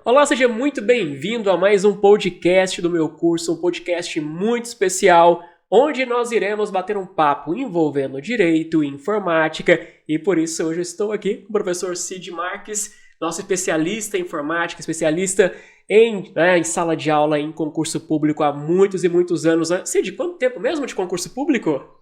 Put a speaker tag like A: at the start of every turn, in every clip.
A: Olá, seja muito bem-vindo a mais um podcast do meu curso, um podcast muito especial, onde nós iremos bater um papo envolvendo direito e informática, e por isso hoje eu estou aqui com o professor Cid Marques, nosso especialista em informática, especialista em sala de aula, em concurso público há muitos e muitos anos. Cid, quanto tempo mesmo de concurso público?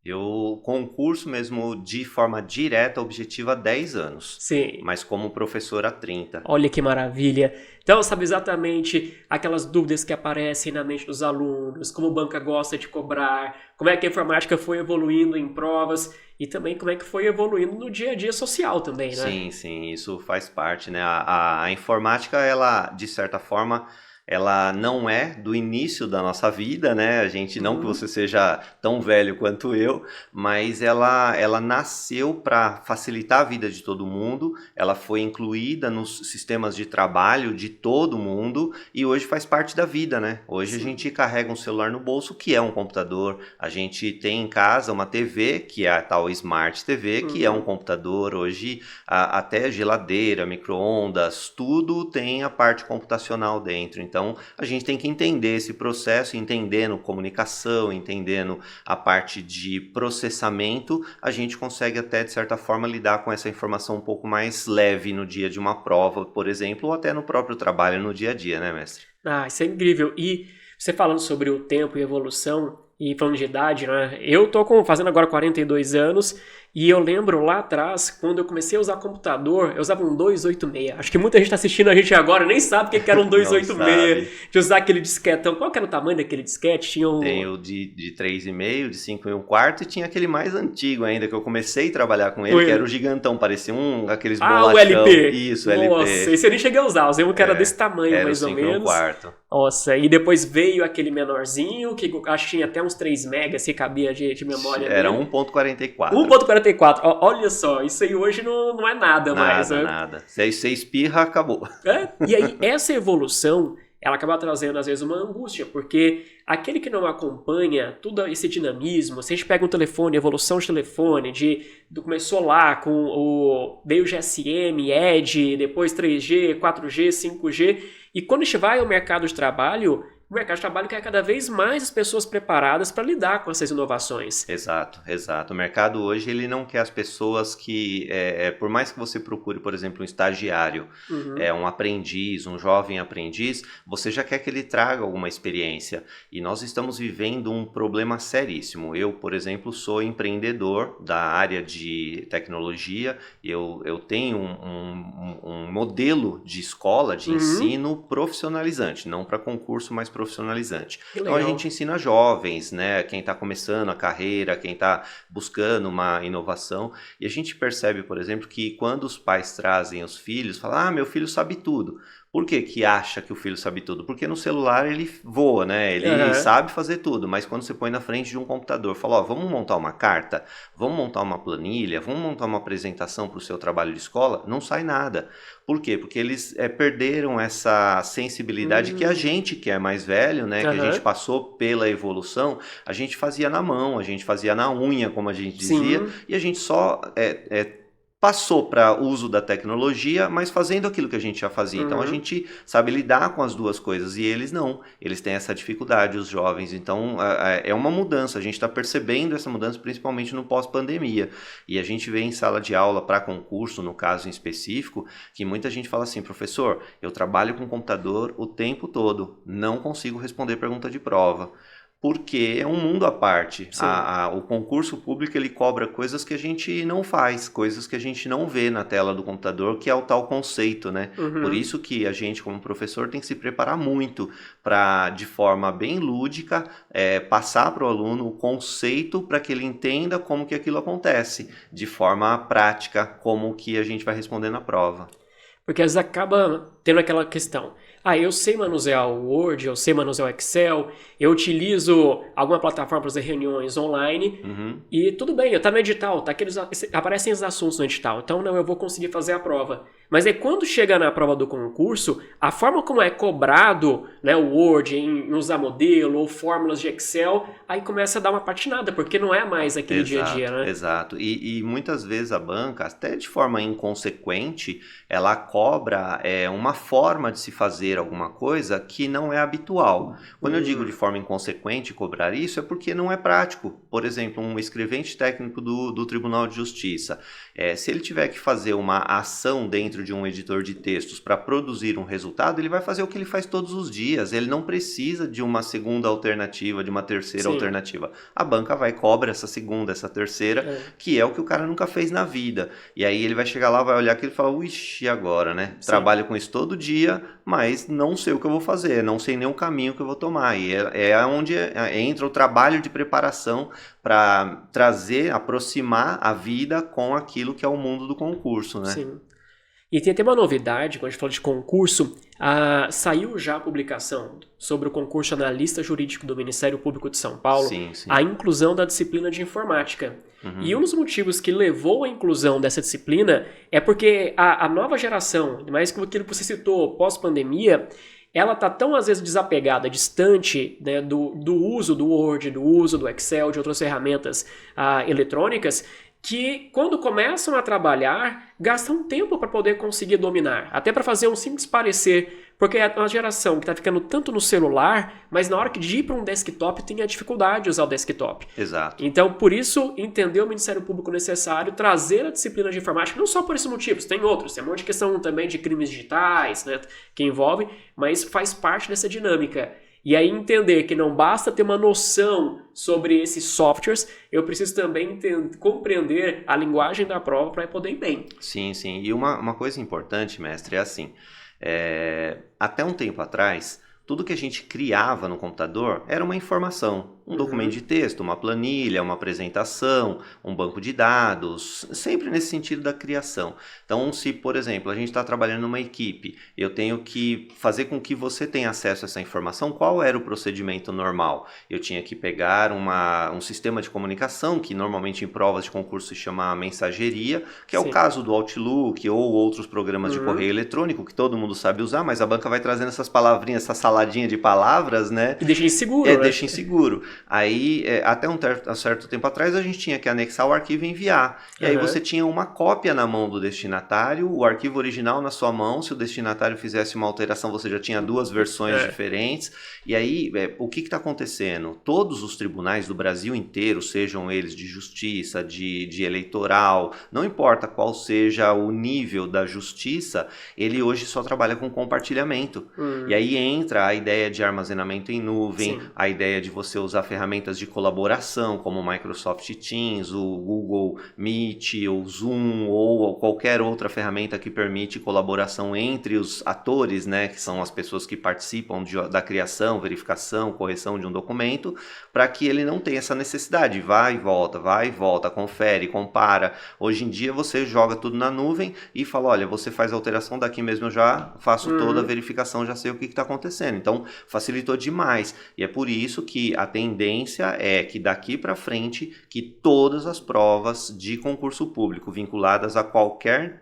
B: Eu concurso mesmo de forma direta, objetiva, há 10 anos.
A: Sim.
B: Mas como professor há 30.
A: Olha que maravilha. Então, sabe exatamente aquelas dúvidas que aparecem na mente dos alunos, como a banca gosta de cobrar, como é que a informática foi evoluindo em provas e também como é que foi evoluindo no dia a dia social também, né?
B: Sim, isso faz parte, né? A informática, ela, de certa forma, ela não é do início da nossa vida, né? A gente, não que você seja tão velho quanto eu, mas ela nasceu para facilitar a vida de todo mundo, ela foi incluída nos sistemas de trabalho de todo mundo e hoje faz parte da vida, né? Hoje a gente carrega um celular no bolso, que é um computador, a gente tem em casa uma TV, que é a tal Smart TV, que é um computador. Hoje até geladeira, micro-ondas, tudo tem a parte computacional dentro. Então, a gente tem que entender esse processo, entendendo comunicação, entendendo a parte de processamento, a gente consegue até, de certa forma, lidar com essa informação um pouco mais leve no dia de uma prova, por exemplo, ou até no próprio trabalho, no dia a dia, né, mestre?
A: Isso é incrível. E você falando sobre o tempo e evolução, e falando de idade, né? Eu tô fazendo agora 42 anos e eu lembro lá atrás, quando eu comecei a usar computador, eu usava um 286. Acho que muita gente tá assistindo a gente agora nem sabe o que era um 286, de usar aquele disquetão. Qual que era o tamanho daquele disquete?
B: Tem o de 3,5, de 5,25 e tinha aquele mais antigo ainda, que eu comecei a trabalhar com ele, que era o gigantão, parecia aqueles bolachão.
A: O LP.
B: Isso,
A: LP.
B: Nossa,
A: esse eu nem cheguei a usar, usei um que era desse tamanho, mais ou menos.
B: 5,25.
A: Nossa, e depois veio aquele menorzinho, que acho que tinha até uns 3 megas, se cabia de memória.
B: Era 1.44.
A: 1.44. Olha só, isso aí hoje não é nada mais.
B: Nada. Se você espirra, acabou.
A: E aí, essa evolução, ela acaba trazendo, às vezes, uma angústia, porque aquele que não acompanha todo esse dinamismo, se a gente pega um telefone, evolução de telefone, começou lá com veio o GSM, Edge, depois 3G, 4G, 5G, e quando a gente vai ao mercado de trabalho, o mercado de trabalho quer cada vez mais as pessoas preparadas para lidar com essas inovações.
B: Exato. O mercado hoje, ele não quer as pessoas que, por mais que você procure, por exemplo, um estagiário, um aprendiz, um jovem aprendiz, você já quer que ele traga alguma experiência. E nós estamos vivendo um problema seríssimo. Eu, por exemplo, sou empreendedor da área de tecnologia, eu tenho um modelo de escola, de ensino profissionalizante, não para concurso, mas profissionalizante. Então a gente ensina jovens, né, quem está começando a carreira, quem está buscando uma inovação, e a gente percebe, por exemplo, que quando os pais trazem os filhos, falam, meu filho sabe tudo. Por que acha que o filho sabe tudo? Porque no celular ele voa, né? Ele sabe fazer tudo, mas quando você põe na frente de um computador, fala, vamos montar uma carta, vamos montar uma planilha, vamos montar uma apresentação para o seu trabalho de escola, não sai nada. Por quê? Porque eles perderam essa sensibilidade que a gente, que é mais velho, né? Que a gente passou pela evolução, a gente fazia na mão, a gente fazia na unha, como a gente dizia, e a gente só passou para o uso da tecnologia, mas fazendo aquilo que a gente já fazia. Então a gente sabe lidar com as duas coisas e eles não. Eles têm essa dificuldade, os jovens. Então é uma mudança. A gente está percebendo essa mudança principalmente no pós-pandemia. E a gente vê em sala de aula para concurso, no caso em específico, que muita gente fala assim, professor, eu trabalho com computador o tempo todo, não consigo responder pergunta de prova. Porque é um mundo à parte. O concurso público, ele cobra coisas que a gente não faz, coisas que a gente não vê na tela do computador, que é o tal conceito, né? Por isso que a gente, como professor, tem que se preparar muito para, de forma bem lúdica, passar para o aluno o conceito para que ele entenda como que aquilo acontece, de forma prática, como que a gente vai responder na prova.
A: Porque às vezes acaba tendo aquela questão. eu sei manusear o Word, eu sei manusear o Excel, eu utilizo alguma plataforma para fazer reuniões online, e tudo bem, tá no edital, aparecem os assuntos no edital, então não, eu vou conseguir fazer a prova. Mas aí quando chega na prova do concurso, a forma como é cobrado, né, o Word em usar modelo ou fórmulas de Excel, aí começa a dar uma patinada, porque não é mais aquele dia a dia, né?
B: Exato. E muitas vezes a banca, até de forma inconsequente, ela cobra uma forma de se fazer alguma coisa que não é habitual. Quando eu digo de forma inconsequente cobrar isso, é porque não é prático. Por exemplo, um escrevente técnico do Tribunal de Justiça, se ele tiver que fazer uma ação dentro de um editor de textos para produzir um resultado, ele vai fazer o que ele faz todos os dias. Ele não precisa de uma segunda alternativa, de uma terceira alternativa. A banca vai cobrar essa segunda, essa terceira, que é o que o cara nunca fez na vida. E aí ele vai chegar lá, vai olhar aquilo e falar, e agora, né? Sim. Trabalho com isso todo dia, mas não sei o que eu vou fazer, não sei nem o caminho que eu vou tomar. E é onde entra o trabalho de preparação para aproximar a vida com aquilo que é o mundo do concurso, né?
A: Sim. E tem até uma novidade, quando a gente fala de concurso, saiu já a publicação sobre o concurso analista jurídico do Ministério Público de São Paulo, a inclusão da disciplina de informática. E um dos motivos que levou à inclusão dessa disciplina é porque a nova geração, mais que aquilo que você citou, pós-pandemia, ela está tão, às vezes, desapegada, distante, né, do uso do Word, do uso do Excel, de outras ferramentas eletrônicas, que quando começam a trabalhar, gastam tempo para poder conseguir dominar, até para fazer um simples parecer, porque é uma geração que está ficando tanto no celular, mas na hora de ir para um desktop tem a dificuldade de usar o desktop.
B: Exato.
A: Então, por isso, entendeu o Ministério Público necessário trazer a disciplina de informática, não só por esses motivos, tem outros, tem um monte de questão também de crimes digitais, né, que envolvem, mas faz parte dessa dinâmica. E aí entender que não basta ter uma noção sobre esses softwares, eu preciso também compreender a linguagem da prova para poder ir bem.
B: Sim, sim. E uma coisa importante, mestre, é assim, até um tempo atrás, tudo que a gente criava no computador era uma informação. Um documento de texto, uma planilha, uma apresentação, um banco de dados, sempre nesse sentido da criação. Então, se, por exemplo, a gente está trabalhando numa equipe, eu tenho que fazer com que você tenha acesso a essa informação, qual era o procedimento normal? Eu tinha que pegar um sistema de comunicação, que normalmente em provas de concurso se chama mensageria, que é o caso do Outlook ou outros programas de correio eletrônico, que todo mundo sabe usar, mas a banca vai trazendo essas palavrinhas, essa saladinha de palavras, né?
A: E deixa inseguro, né?
B: Deixa inseguro. Aí, até um certo tempo atrás, a gente tinha que anexar o arquivo e enviar. E aí você tinha uma cópia na mão do destinatário, o arquivo original na sua mão. Se o destinatário fizesse uma alteração, você já tinha duas versões diferentes. E aí, o que está acontecendo? Todos os tribunais do Brasil inteiro, sejam eles de justiça, de eleitoral, não importa qual seja o nível da justiça, ele hoje só trabalha com compartilhamento. E aí entra a ideia de armazenamento em nuvem, a ideia de você usar ferramentas de colaboração, como o Microsoft Teams, o Google Meet, o Zoom, ou qualquer outra ferramenta que permite colaboração entre os atores, né, que são as pessoas que participam da criação, verificação, correção de um documento, para que ele não tenha essa necessidade. Vai e volta, confere, compara. Hoje em dia você joga tudo na nuvem e fala, olha, você faz a alteração, daqui mesmo eu já faço toda a verificação, já sei o que está acontecendo. Então, facilitou demais. E é por isso que a tendência é que daqui para frente, que todas as provas de concurso público vinculadas a qualquer,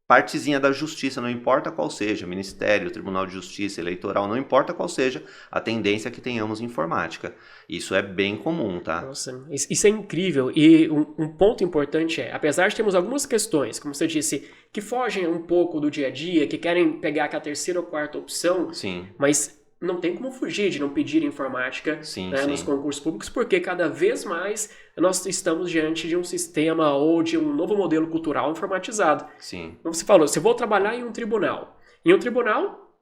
B: partezinha da justiça, não importa qual seja, Ministério, Tribunal de Justiça, Eleitoral, não importa qual seja, a tendência é que tenhamos informática. Isso é bem comum, tá?
A: Nossa, isso é incrível. E um ponto importante apesar de termos algumas questões, como você disse, que fogem um pouco do dia a dia, que querem pegar aquela terceira ou quarta opção, mas não tem como fugir de não pedir informática nos concursos públicos, porque cada vez mais nós estamos diante de um sistema ou de um novo modelo cultural informatizado.
B: Sim.
A: Como você falou, se eu vou trabalhar em um tribunal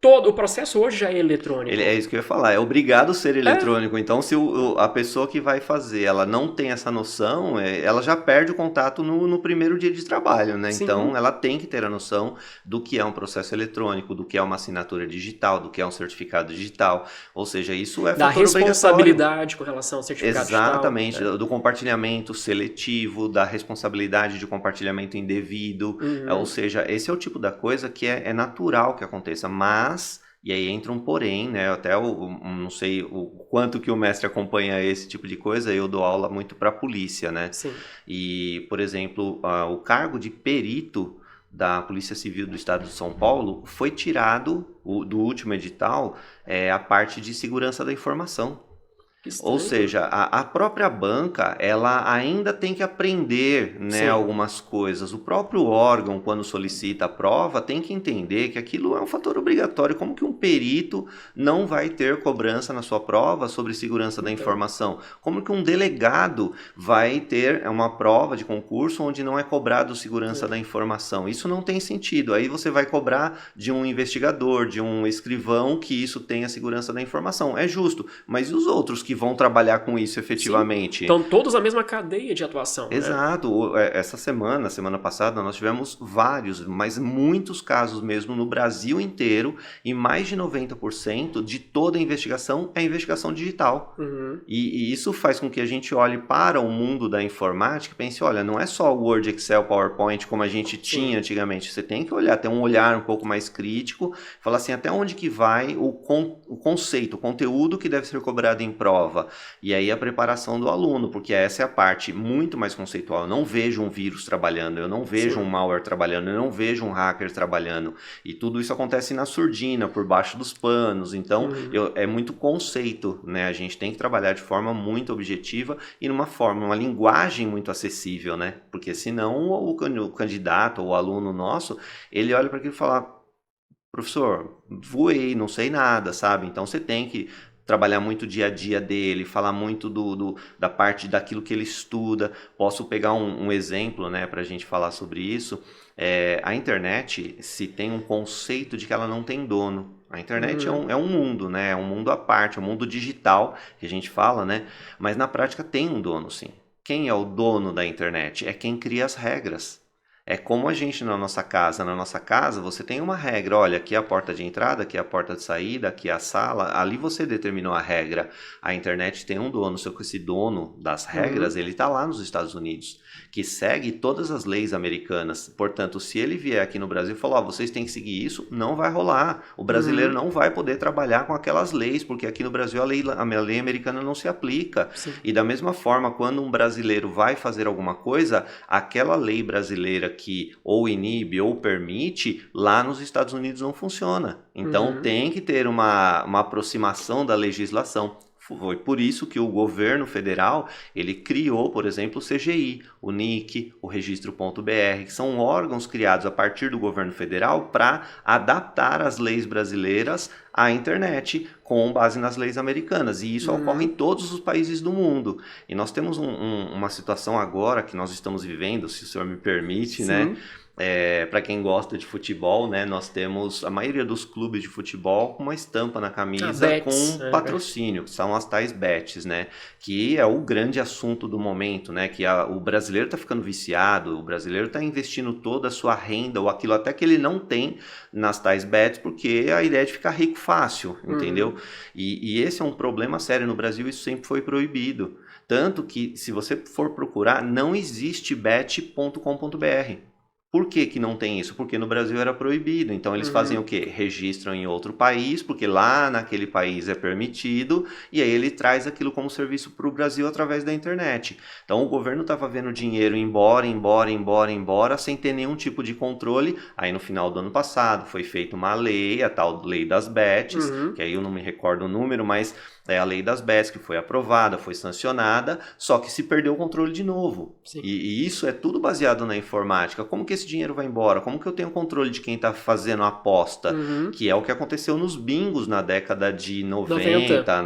A: todo o processo hoje já é eletrônico.
B: É isso que eu ia falar, é obrigado a ser eletrônico. Então, se a pessoa que vai fazer, ela não tem essa noção, ela já perde o contato no primeiro dia de trabalho, né?
A: Sim.
B: Então, ela tem que ter a noção do que é um processo eletrônico, do que é uma assinatura digital, do que é um certificado digital. Ou seja, isso é
A: da
B: fator
A: responsabilidade com relação ao certificado
B: Exatamente,
A: digital.
B: do compartilhamento seletivo, da responsabilidade de compartilhamento indevido. Ou seja, esse é o tipo da coisa que é natural que aconteça, mas... E aí entra um porém, né? Até não sei o quanto que o mestre acompanha esse tipo de coisa, eu dou aula muito para a polícia, né?
A: Sim.
B: E, por exemplo, o cargo de perito da Polícia Civil do Estado de São Paulo foi tirado do último edital a parte de segurança da informação. Ou seja, a própria banca, ela ainda tem que aprender, né, algumas coisas. O próprio órgão, quando solicita a prova, tem que entender que aquilo é um fator obrigatório. Como que um perito não vai ter cobrança na sua prova sobre segurança da informação? Como que um delegado vai ter uma prova de concurso onde não é cobrado segurança da informação? Isso não tem sentido. Aí você vai cobrar de um investigador, de um escrivão, que isso tenha segurança da informação. É justo, mas e os outros que vão trabalhar com isso efetivamente?
A: Estão todos na mesma cadeia de atuação.
B: Exato. Né? Essa semana passada, nós tivemos vários, mas muitos casos mesmo no Brasil inteiro, e mais de 90% de toda a investigação é investigação digital. E isso faz com que a gente olhe para o mundo da informática e pense, olha, não é só Word, Excel, PowerPoint como a gente tinha antigamente. Você tem que olhar, ter um olhar um pouco mais crítico, falar assim, até onde que vai o conceito, o conteúdo que deve ser cobrado em prova. E aí a preparação do aluno, porque essa é a parte muito mais conceitual. Eu não vejo um vírus trabalhando, eu não vejo um malware trabalhando, eu não vejo um hacker trabalhando. E tudo isso acontece na surdina, por baixo dos panos. Então, é muito conceito, né? A gente tem que trabalhar de forma muito objetiva e uma linguagem muito acessível, né? Porque senão o candidato ou o aluno nosso, ele olha para aquilo e fala, professor, voei, não sei nada, sabe? Então, você tem que trabalhar muito o dia a dia dele, falar muito da parte daquilo que ele estuda. Posso pegar um exemplo, né, para a gente falar sobre isso. A internet, se tem um conceito de que ela não tem dono. A internet é um mundo, né? É um mundo à parte, é um mundo digital que a gente fala, né? Mas na prática tem um dono, sim. Quem é o dono da internet? É quem cria as regras. É como a gente na nossa casa. Na nossa casa você tem uma regra. Olha, aqui é a porta de entrada, aqui é a porta de saída, aqui é a sala. Ali você determinou a regra. A internet tem um dono. Só que esse dono das regras, ele está lá nos Estados Unidos, que segue todas as leis americanas. Portanto, se ele vier aqui no Brasil e falar, vocês têm que seguir isso, não vai rolar. O brasileiro não vai poder trabalhar com aquelas leis, porque aqui no Brasil a lei americana não se aplica. E da mesma forma, quando um brasileiro vai fazer alguma coisa, aquela lei brasileira que ou inibe ou permite, lá nos Estados Unidos não funciona. Então tem que ter uma aproximação da legislação. Foi por isso que o governo federal, ele criou, por exemplo, o CGI, o NIC, o Registro.br, que são órgãos criados a partir do governo federal para adaptar as leis brasileiras à internet com base nas leis americanas. E isso ocorre em todos os países do mundo. E nós temos uma situação agora que nós estamos vivendo, se o senhor me permite, né? Para quem gosta de futebol, né, nós temos a maioria dos clubes de futebol com uma estampa na camisa com patrocínio, que são as tais bets, né, que é o grande assunto do momento, né, que o brasileiro está ficando viciado, o brasileiro está investindo toda a sua renda ou aquilo até que ele não tem nas tais bets, porque a ideia é de ficar rico fácil, entendeu? E esse é um problema sério no Brasil, isso sempre foi proibido. Tanto que, se você for procurar, não existe bet.com.br. Por que não tem isso? Porque no Brasil era proibido. Então eles fazem o quê? Registram em outro país, porque lá naquele país é permitido, e aí ele traz aquilo como serviço para o Brasil através da internet. Então o governo estava vendo dinheiro embora, sem ter nenhum tipo de controle. Aí no final do ano passado foi feita uma lei, a tal lei das bets, que aí eu não me recordo o número, mas é a lei das bets que foi aprovada, foi sancionada, só que se perdeu o controle de novo. E isso é tudo baseado na informática. Como que esse dinheiro vai embora? Como que eu tenho controle de quem está fazendo a aposta? Que é o que aconteceu nos bingos na década de 90,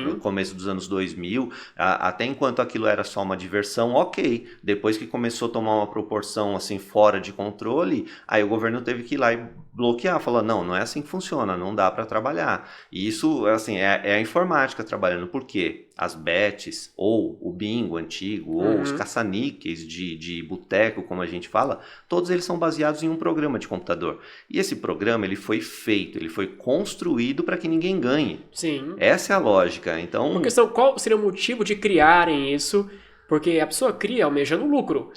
B: no começo dos anos 2000. Até enquanto aquilo era só uma diversão, ok. Depois que começou a tomar uma proporção assim fora de controle, aí o governo teve que ir lá e bloquear, falar, não é assim que funciona, não dá para trabalhar. E isso, assim, é a informática trabalhando. Por quê? As bets, ou o bingo antigo, ou os caça-níqueis de boteco, como a gente fala, todos eles são baseados em um programa de computador. E esse programa, ele foi feito, ele foi construído para que ninguém ganhe.
A: Sim.
B: Essa é a lógica. Então,
A: uma questão, qual seria o motivo de criarem isso? Porque a pessoa cria almejando lucro.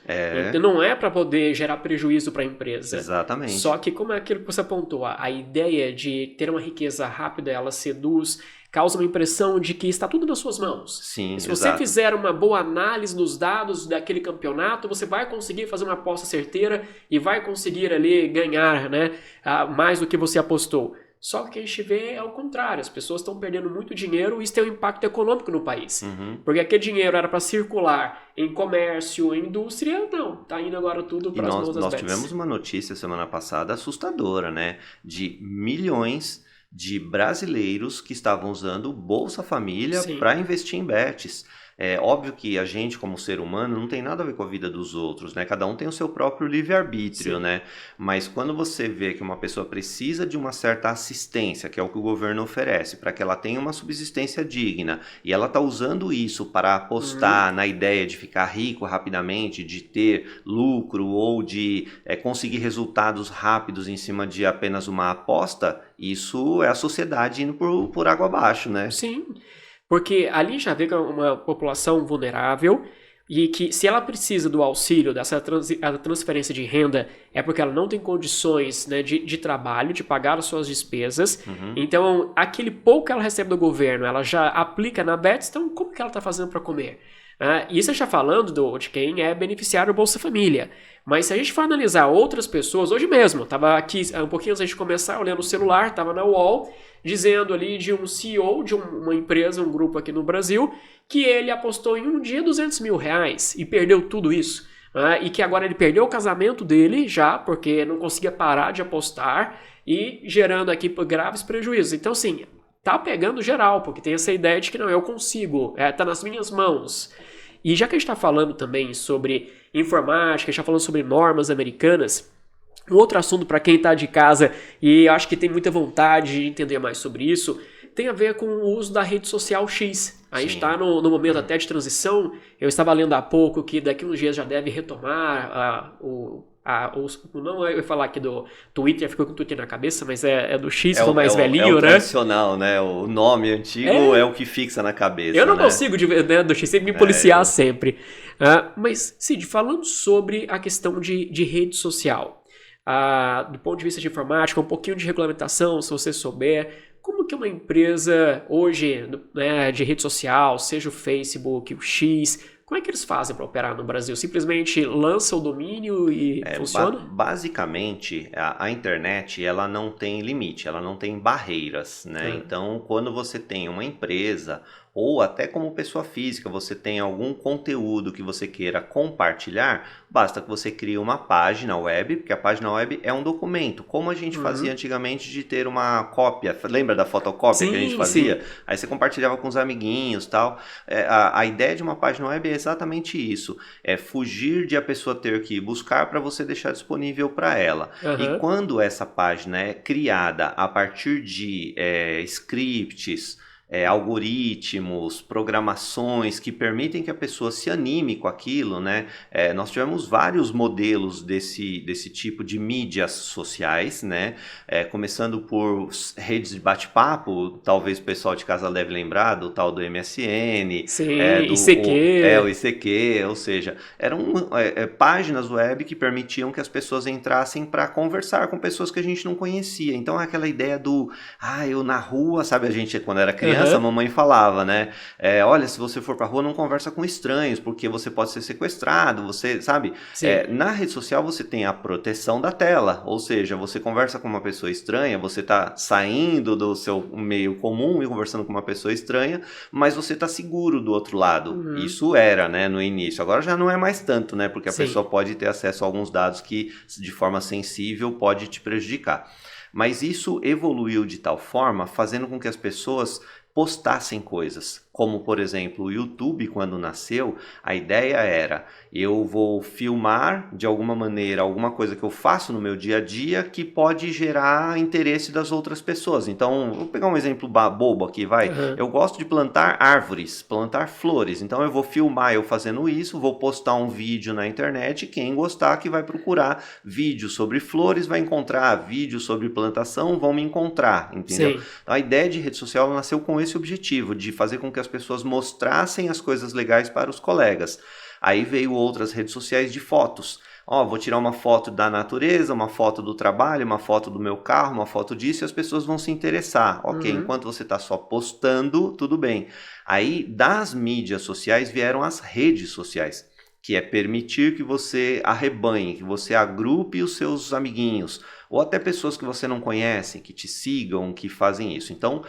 A: Então não é para poder gerar prejuízo para a empresa.
B: Exatamente.
A: Só que como é aquilo que você apontou, a ideia de ter uma riqueza rápida, ela seduz, causa uma impressão de que está tudo nas suas mãos.
B: Sim,
A: e se você fizer uma boa análise dos dados daquele campeonato, você vai conseguir fazer uma aposta certeira e vai conseguir ali ganhar, né, mais do que você apostou. Só que o que a gente vê é o contrário, as pessoas estão perdendo muito dinheiro e isso tem um impacto econômico no país. Porque aquele dinheiro era para circular em comércio, em indústria, não, está indo agora tudo para as mãos das
B: nós
A: bets.
B: tivemos uma notícia semana passada assustadora, né, de milhões de brasileiros que estavam usando Bolsa Família para investir em bets. É óbvio que a gente, como ser humano, não tem nada a ver com a vida dos outros, né? Cada um tem o seu próprio livre-arbítrio, né? Mas quando você vê que uma pessoa precisa de uma certa assistência, que é o que o governo oferece, para que ela tenha uma subsistência digna, e ela está usando isso para apostar na ideia de ficar rico rapidamente, de ter lucro ou de conseguir resultados rápidos em cima de apenas uma aposta, isso é a sociedade indo por água abaixo, né?
A: Sim. Porque ali já vê que é uma população vulnerável e que se ela precisa do auxílio, dessa transferência de renda, é porque ela não tem condições, né, de trabalho, de pagar as suas despesas. Então, aquele pouco que ela recebe do governo, ela já aplica na Bets, então como que ela está fazendo para comer? Isso já falando de quem é beneficiário do Bolsa Família. Mas se a gente for analisar outras pessoas, hoje mesmo, estava aqui um pouquinho antes de começar, olhando o celular, estava na UOL, dizendo ali de um CEO de uma empresa, um grupo aqui no Brasil, que ele apostou em um dia R$200 mil e perdeu tudo isso. E que agora ele perdeu o casamento dele já, porque não conseguia parar de apostar e gerando aqui graves prejuízos. Então, assim, tá pegando geral, porque tem essa ideia de que não, eu consigo, tá nas minhas mãos. E já que a gente está falando também sobre informática, a gente está falando sobre normas americanas, um outro assunto para quem está de casa e acho que tem muita vontade de entender mais sobre isso, tem a ver com o uso da rede social X. A gente está no momento até de transição. Eu estava lendo há pouco que daqui a uns dias já deve retomar não eu ia falar aqui do Twitter, ficou com o Twitter na cabeça, mas é do X, se for mais velhinho, né?
B: É o tradicional, né? O nome antigo é o que fixa na cabeça,
A: eu não consigo, né, do X, sempre me policiar sempre. Mas, Cid, falando sobre a questão de rede social, do ponto de vista de informática, um pouquinho de regulamentação, se você souber, como que uma empresa hoje, né, de rede social, seja o Facebook, o X, como é que eles fazem para operar no Brasil? Simplesmente lança o domínio e funciona?
B: Basicamente, a internet ela não tem limite, ela não tem barreiras, né? Então, quando você tem uma empresa ou até como pessoa física, você tem algum conteúdo que você queira compartilhar, basta que você crie uma página web, porque a página web é um documento, como a gente fazia antigamente de ter uma cópia. Lembra da fotocópia que a gente fazia? Aí você compartilhava com os amiguinhos e tal. A ideia de uma página web é exatamente isso, é fugir de a pessoa ter que buscar para você deixar disponível para ela. E quando essa página é criada a partir de scripts, algoritmos, programações que permitem que a pessoa se anime com aquilo, né? Nós tivemos vários modelos desse tipo de mídias sociais, né? Começando por redes de bate-papo, talvez o pessoal de casa deve lembrar do tal do MSN, do
A: ICQ.
B: O ICQ, ou seja, eram páginas web que permitiam que as pessoas entrassem para conversar com pessoas que a gente não conhecia. Então aquela ideia do, eu na rua, sabe, a gente quando era criança, a mamãe falava, né? Olha, se você for pra rua, não conversa com estranhos, porque você pode ser sequestrado, você, sabe? Na rede social você tem a proteção da tela, ou seja, você conversa com uma pessoa estranha, você tá saindo do seu meio comum e conversando com uma pessoa estranha, mas você tá seguro do outro lado. Isso era, né, no início. Agora já não é mais tanto, né? Porque a pessoa pode ter acesso a alguns dados que, de forma sensível, pode te prejudicar. Mas isso evoluiu de tal forma, fazendo com que as pessoas postassem coisas, como por exemplo o YouTube, quando nasceu, a ideia era: eu vou filmar de alguma maneira alguma coisa que eu faço no meu dia a dia que pode gerar interesse das outras pessoas. Então, vou pegar um exemplo bobo aqui, vai. Eu gosto de plantar árvores, plantar flores. Então eu vou filmar eu fazendo isso, vou postar um vídeo na internet, quem gostar que vai procurar vídeo sobre flores, vai encontrar vídeo sobre plantação, vão me encontrar, entendeu? Sim. Então a ideia de rede social nasceu com esse objetivo, de fazer com que as pessoas mostrassem as coisas legais para os colegas. Aí veio outras redes sociais de fotos. Vou tirar uma foto da natureza, uma foto do trabalho, uma foto do meu carro, uma foto disso, e as pessoas vão se interessar. Ok, enquanto você está só postando, tudo bem. Aí, das mídias sociais vieram as redes sociais, que é permitir que você arrebanhe, que você agrupe os seus amiguinhos, ou até pessoas que você não conhece, que te sigam, que fazem isso. Então,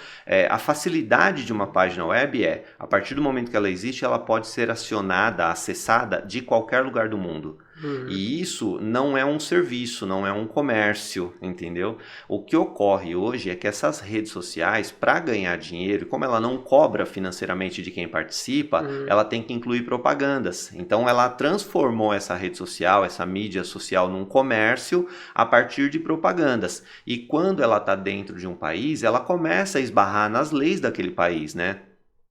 B: a facilidade de uma página web a partir do momento que ela existe, ela pode ser acionada, acessada de qualquer lugar do mundo. E isso não é um serviço, não é um comércio, entendeu? O que ocorre hoje é que essas redes sociais, para ganhar dinheiro, como ela não cobra financeiramente de quem participa, ela tem que incluir propagandas. Então ela transformou essa rede social, essa mídia social num comércio a partir de propagandas. E quando ela está dentro de um país, ela começa a esbarrar nas leis daquele país, né?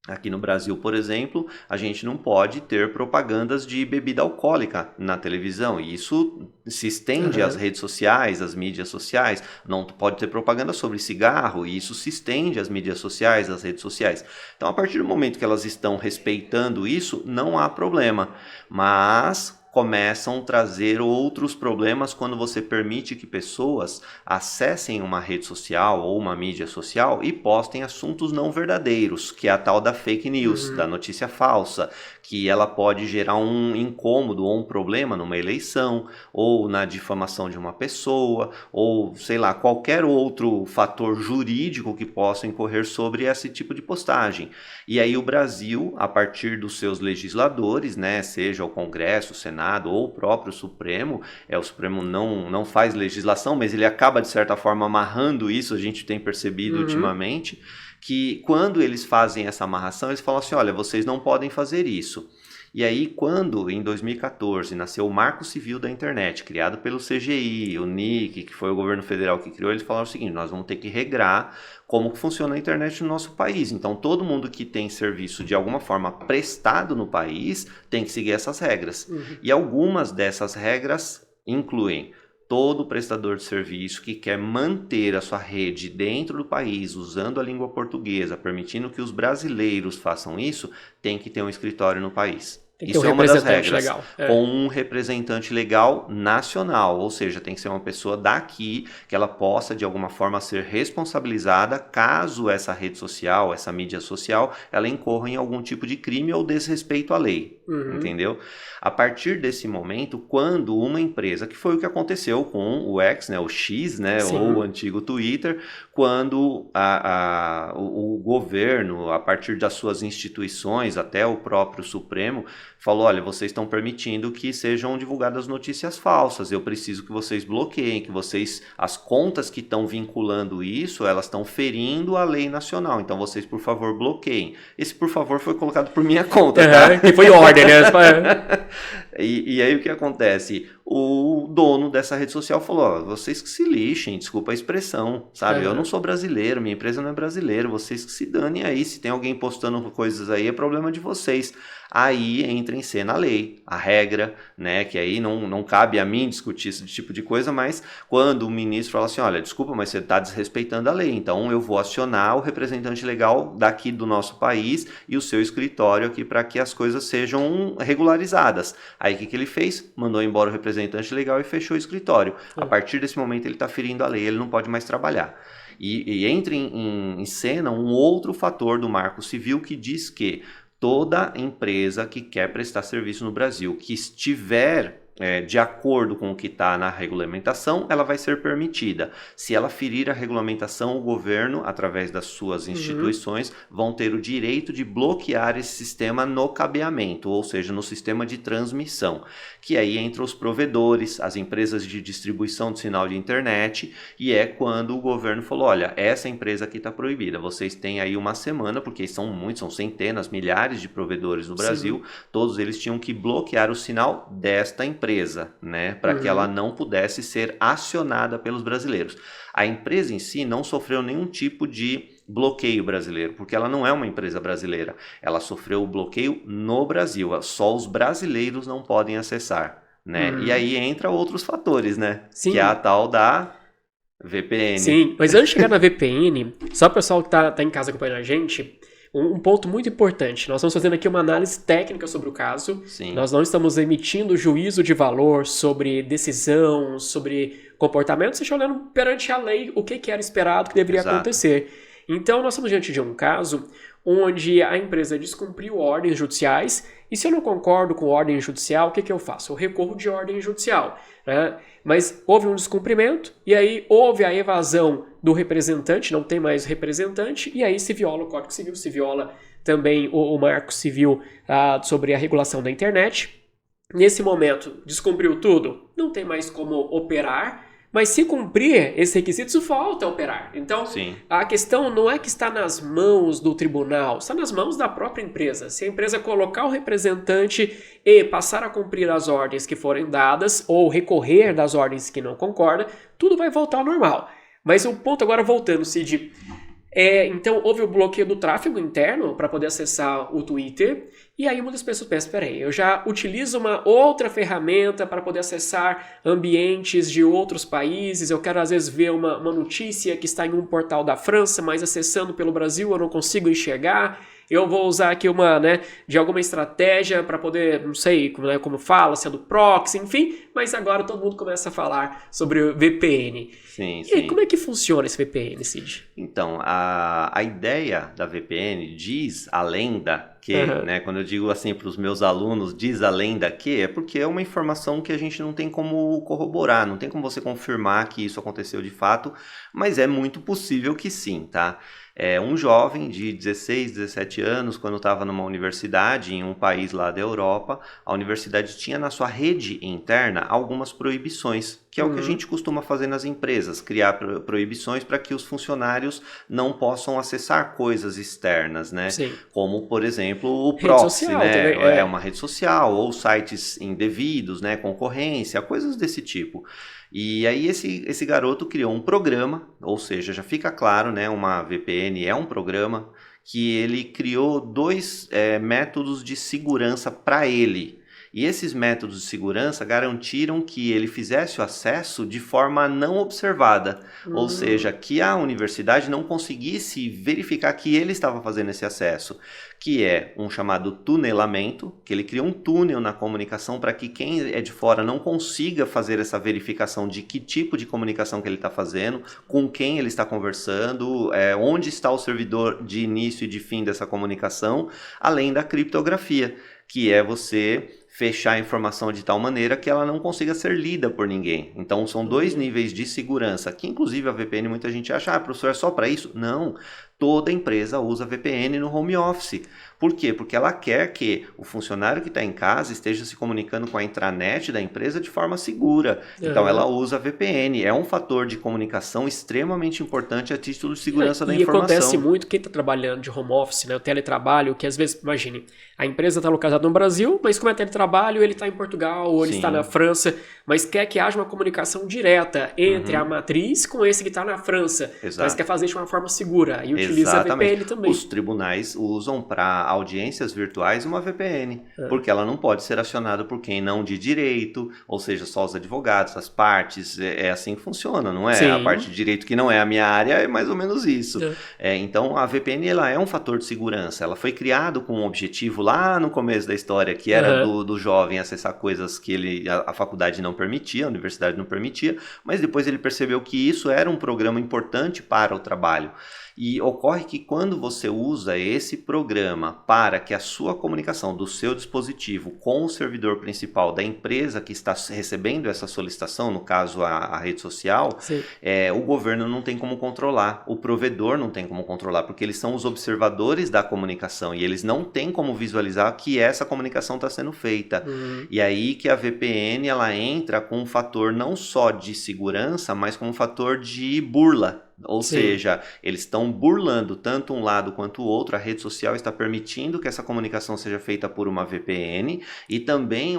B: Aqui no Brasil, por exemplo, a gente não pode ter propagandas de bebida alcoólica na televisão, e isso se estende às redes sociais, às mídias sociais. Não pode ter propaganda sobre cigarro, e isso se estende às mídias sociais, às redes sociais. Então, a partir do momento que elas estão respeitando isso, não há problema. Mas começam a trazer outros problemas quando você permite que pessoas acessem uma rede social ou uma mídia social e postem assuntos não verdadeiros, que é a tal da fake news, da notícia falsa, que ela pode gerar um incômodo ou um problema numa eleição, ou na difamação de uma pessoa, ou sei lá, qualquer outro fator jurídico que possa incorrer sobre esse tipo de postagem. E aí o Brasil, a partir dos seus legisladores, né, seja o Congresso, o Senado ou o próprio Supremo, o Supremo não faz legislação, mas ele acaba de certa forma amarrando isso, a gente tem percebido ultimamente, que quando eles fazem essa amarração, eles falam assim: olha, vocês não podem fazer isso. E aí, quando em 2014 nasceu o Marco Civil da Internet, criado pelo CGI, o NIC, que foi o governo federal que criou, eles falaram o seguinte: nós vamos ter que regrar como funciona a internet no nosso país. Então, todo mundo que tem serviço de alguma forma prestado no país tem que seguir essas regras. E algumas dessas regras incluem: todo prestador de serviço que quer manter a sua rede dentro do país, usando a língua portuguesa, permitindo que os brasileiros façam isso, tem que ter um escritório no país. Isso é uma das regras, legal. Com um representante legal nacional, ou seja, tem que ser uma pessoa daqui que ela possa de alguma forma ser responsabilizada caso essa rede social, essa mídia social, ela incorra em algum tipo de crime ou desrespeito à lei, entendeu? A partir desse momento, quando uma empresa, que foi o que aconteceu com o X, né, o X, né, ou o antigo Twitter, quando o governo, a partir das suas instituições, até o próprio Supremo, falou: olha, vocês estão permitindo que sejam divulgadas notícias falsas, eu preciso que vocês bloqueiem, que vocês, as contas que estão vinculando isso, elas estão ferindo a lei nacional, então vocês, por favor, bloqueiem. Esse por favor foi colocado por minha conta, tá?
A: Que foi ordem, né?
B: E aí o que acontece? O dono dessa rede social falou: vocês que se lixem, desculpa a expressão, sabe? Eu não sou brasileiro, minha empresa não é brasileira, vocês que se danem aí, se tem alguém postando coisas aí, é problema de vocês. Aí entra em cena a lei, a regra, né? Que aí não cabe a mim discutir esse tipo de coisa, mas quando o ministro fala assim: olha, desculpa, mas você está desrespeitando a lei, então eu vou acionar o representante legal daqui do nosso país e o seu escritório aqui para que as coisas sejam regularizadas. Aí o que ele fez? Mandou embora o representante legal e fechou o escritório. A partir desse momento ele está ferindo a lei, ele não pode mais trabalhar. E entra em cena um outro fator do Marco Civil que diz que toda empresa que quer prestar serviço no Brasil, que estiver de acordo com o que está na regulamentação, ela vai ser permitida. Se ela ferir a regulamentação, o governo, através das suas instituições, vão ter o direito de bloquear esse sistema no cabeamento, ou seja, no sistema de transmissão, que aí entra os provedores, as empresas de distribuição de sinal de internet, e é quando o governo falou, olha, essa empresa aqui está proibida, vocês têm aí uma semana, porque são muitos, são centenas, milhares de provedores no Brasil, todos eles tinham que bloquear o sinal desta empresa, né, para que ela não pudesse ser acionada pelos brasileiros. A empresa em si não sofreu nenhum tipo de bloqueio brasileiro, porque ela não é uma empresa brasileira. Ela sofreu o bloqueio no Brasil, só os brasileiros não podem acessar, né? E aí entra outros fatores, né?
A: Sim.
B: Que é a tal da VPN.
A: Sim, mas antes de chegar na VPN, só o pessoal que tá em casa acompanhando a gente, um ponto muito importante. Nós estamos fazendo aqui uma análise técnica sobre o caso.
B: Sim.
A: Nós não estamos emitindo juízo de valor sobre decisão, sobre comportamento, seja olhando perante a lei o que era esperado, o que deveria acontecer. Então, nós estamos diante de um caso onde a empresa descumpriu ordens judiciais, e se eu não concordo com ordem judicial, o que eu faço? Eu recorro de ordem judicial, né? Mas houve um descumprimento, e aí houve a evasão do representante, não tem mais representante, e aí se viola o Código Civil, se viola também o Marco Civil sobre a regulação da internet. Nesse momento, descumpriu tudo, não tem mais como operar, mas se cumprir esses requisitos, volta a operar. Então, a questão não é que está nas mãos do tribunal, está nas mãos da própria empresa. Se a empresa colocar o representante e passar a cumprir as ordens que forem dadas, ou recorrer das ordens que não concorda, tudo vai voltar ao normal. Mas o ponto agora, voltando, Cid, então houve o bloqueio do tráfego interno para poder acessar o Twitter, e aí muitas pessoas pensam, espera aí, eu já utilizo uma outra ferramenta para poder acessar ambientes de outros países, eu quero às vezes ver uma notícia que está em um portal da França, mas acessando pelo Brasil eu não consigo enxergar, eu vou usar aqui de alguma estratégia para poder, não sei como fala, se é do proxy, enfim, mas agora todo mundo começa a falar sobre o VPN.
B: Sim,
A: e aí, como é que funciona esse VPN, Cid?
B: Então, a ideia da VPN diz a lenda que, né, quando eu digo assim para os meus alunos, diz a lenda que, é porque é uma informação que a gente não tem como corroborar, não tem como você confirmar que isso aconteceu de fato, mas é muito possível que sim, tá? Um jovem de 16, 17 anos, quando estava numa universidade em um país lá da Europa, a universidade tinha na sua rede interna algumas proibições, que é o que a gente costuma fazer nas empresas, criar proibições para que os funcionários não possam acessar coisas externas, né?
A: Sim.
B: Como, por exemplo, o proxy,
A: social,
B: né?
A: Também,
B: é uma rede social, ou sites indevidos, né? Concorrência, coisas desse tipo. E aí esse garoto criou um programa, ou seja, já fica claro, né? Uma VPN é um programa que ele criou dois métodos de segurança para ele. E esses métodos de segurança garantiram que ele fizesse o acesso de forma não observada, ou seja, que a universidade não conseguisse verificar que ele estava fazendo esse acesso, que é um chamado tunelamento, que ele cria um túnel na comunicação para que quem é de fora não consiga fazer essa verificação de que tipo de comunicação que ele está fazendo, com quem ele está conversando, onde está o servidor de início e de fim dessa comunicação, além da criptografia, que é você fechar a informação de tal maneira que ela não consiga ser lida por ninguém. Então são dois níveis de segurança, que inclusive a VPN muita gente acha, professor, é só para isso? Não, toda empresa usa VPN no home office. Por quê? Porque ela quer que o funcionário que está em casa esteja se comunicando com a intranet da empresa de forma segura. Então ela usa VPN. É um fator de comunicação extremamente importante a título de segurança da informação.
A: E acontece muito quem está trabalhando de home office, né, o teletrabalho, que às vezes, imagine, a empresa está localizada no Brasil, mas como é teletrabalho, ele está em Portugal ou ele está na França, mas quer que haja uma comunicação direta entre a matriz com esse que está na França, mas quer fazer de uma forma segura e utiliza a VPN também.
B: Os tribunais usam para audiências virtuais uma VPN, porque ela não pode ser acionada por quem não de direito, ou seja, só os advogados, as partes, é assim que funciona, não é?
A: Sim.
B: A parte de direito que não é a minha área é mais ou menos isso. Então a VPN ela é um fator de segurança, ela foi criada com um objetivo lá no começo da história, que era do jovem acessar coisas que a faculdade não permitia, a universidade não permitia, mas depois ele percebeu que isso era um programa importante para o trabalho. E ocorre que quando você usa esse programa para que a sua comunicação do seu dispositivo com o servidor principal da empresa que está recebendo essa solicitação, no caso a rede social, o governo não tem como controlar, o provedor não tem como controlar, porque eles são os observadores da comunicação e eles não têm como visualizar que essa comunicação está sendo feita. E aí que a VPN ela entra com um fator não só de segurança, mas com um fator de burla. Ou seja, eles estão burlando tanto um lado quanto o outro. A rede social está permitindo que essa comunicação seja feita por uma VPN e também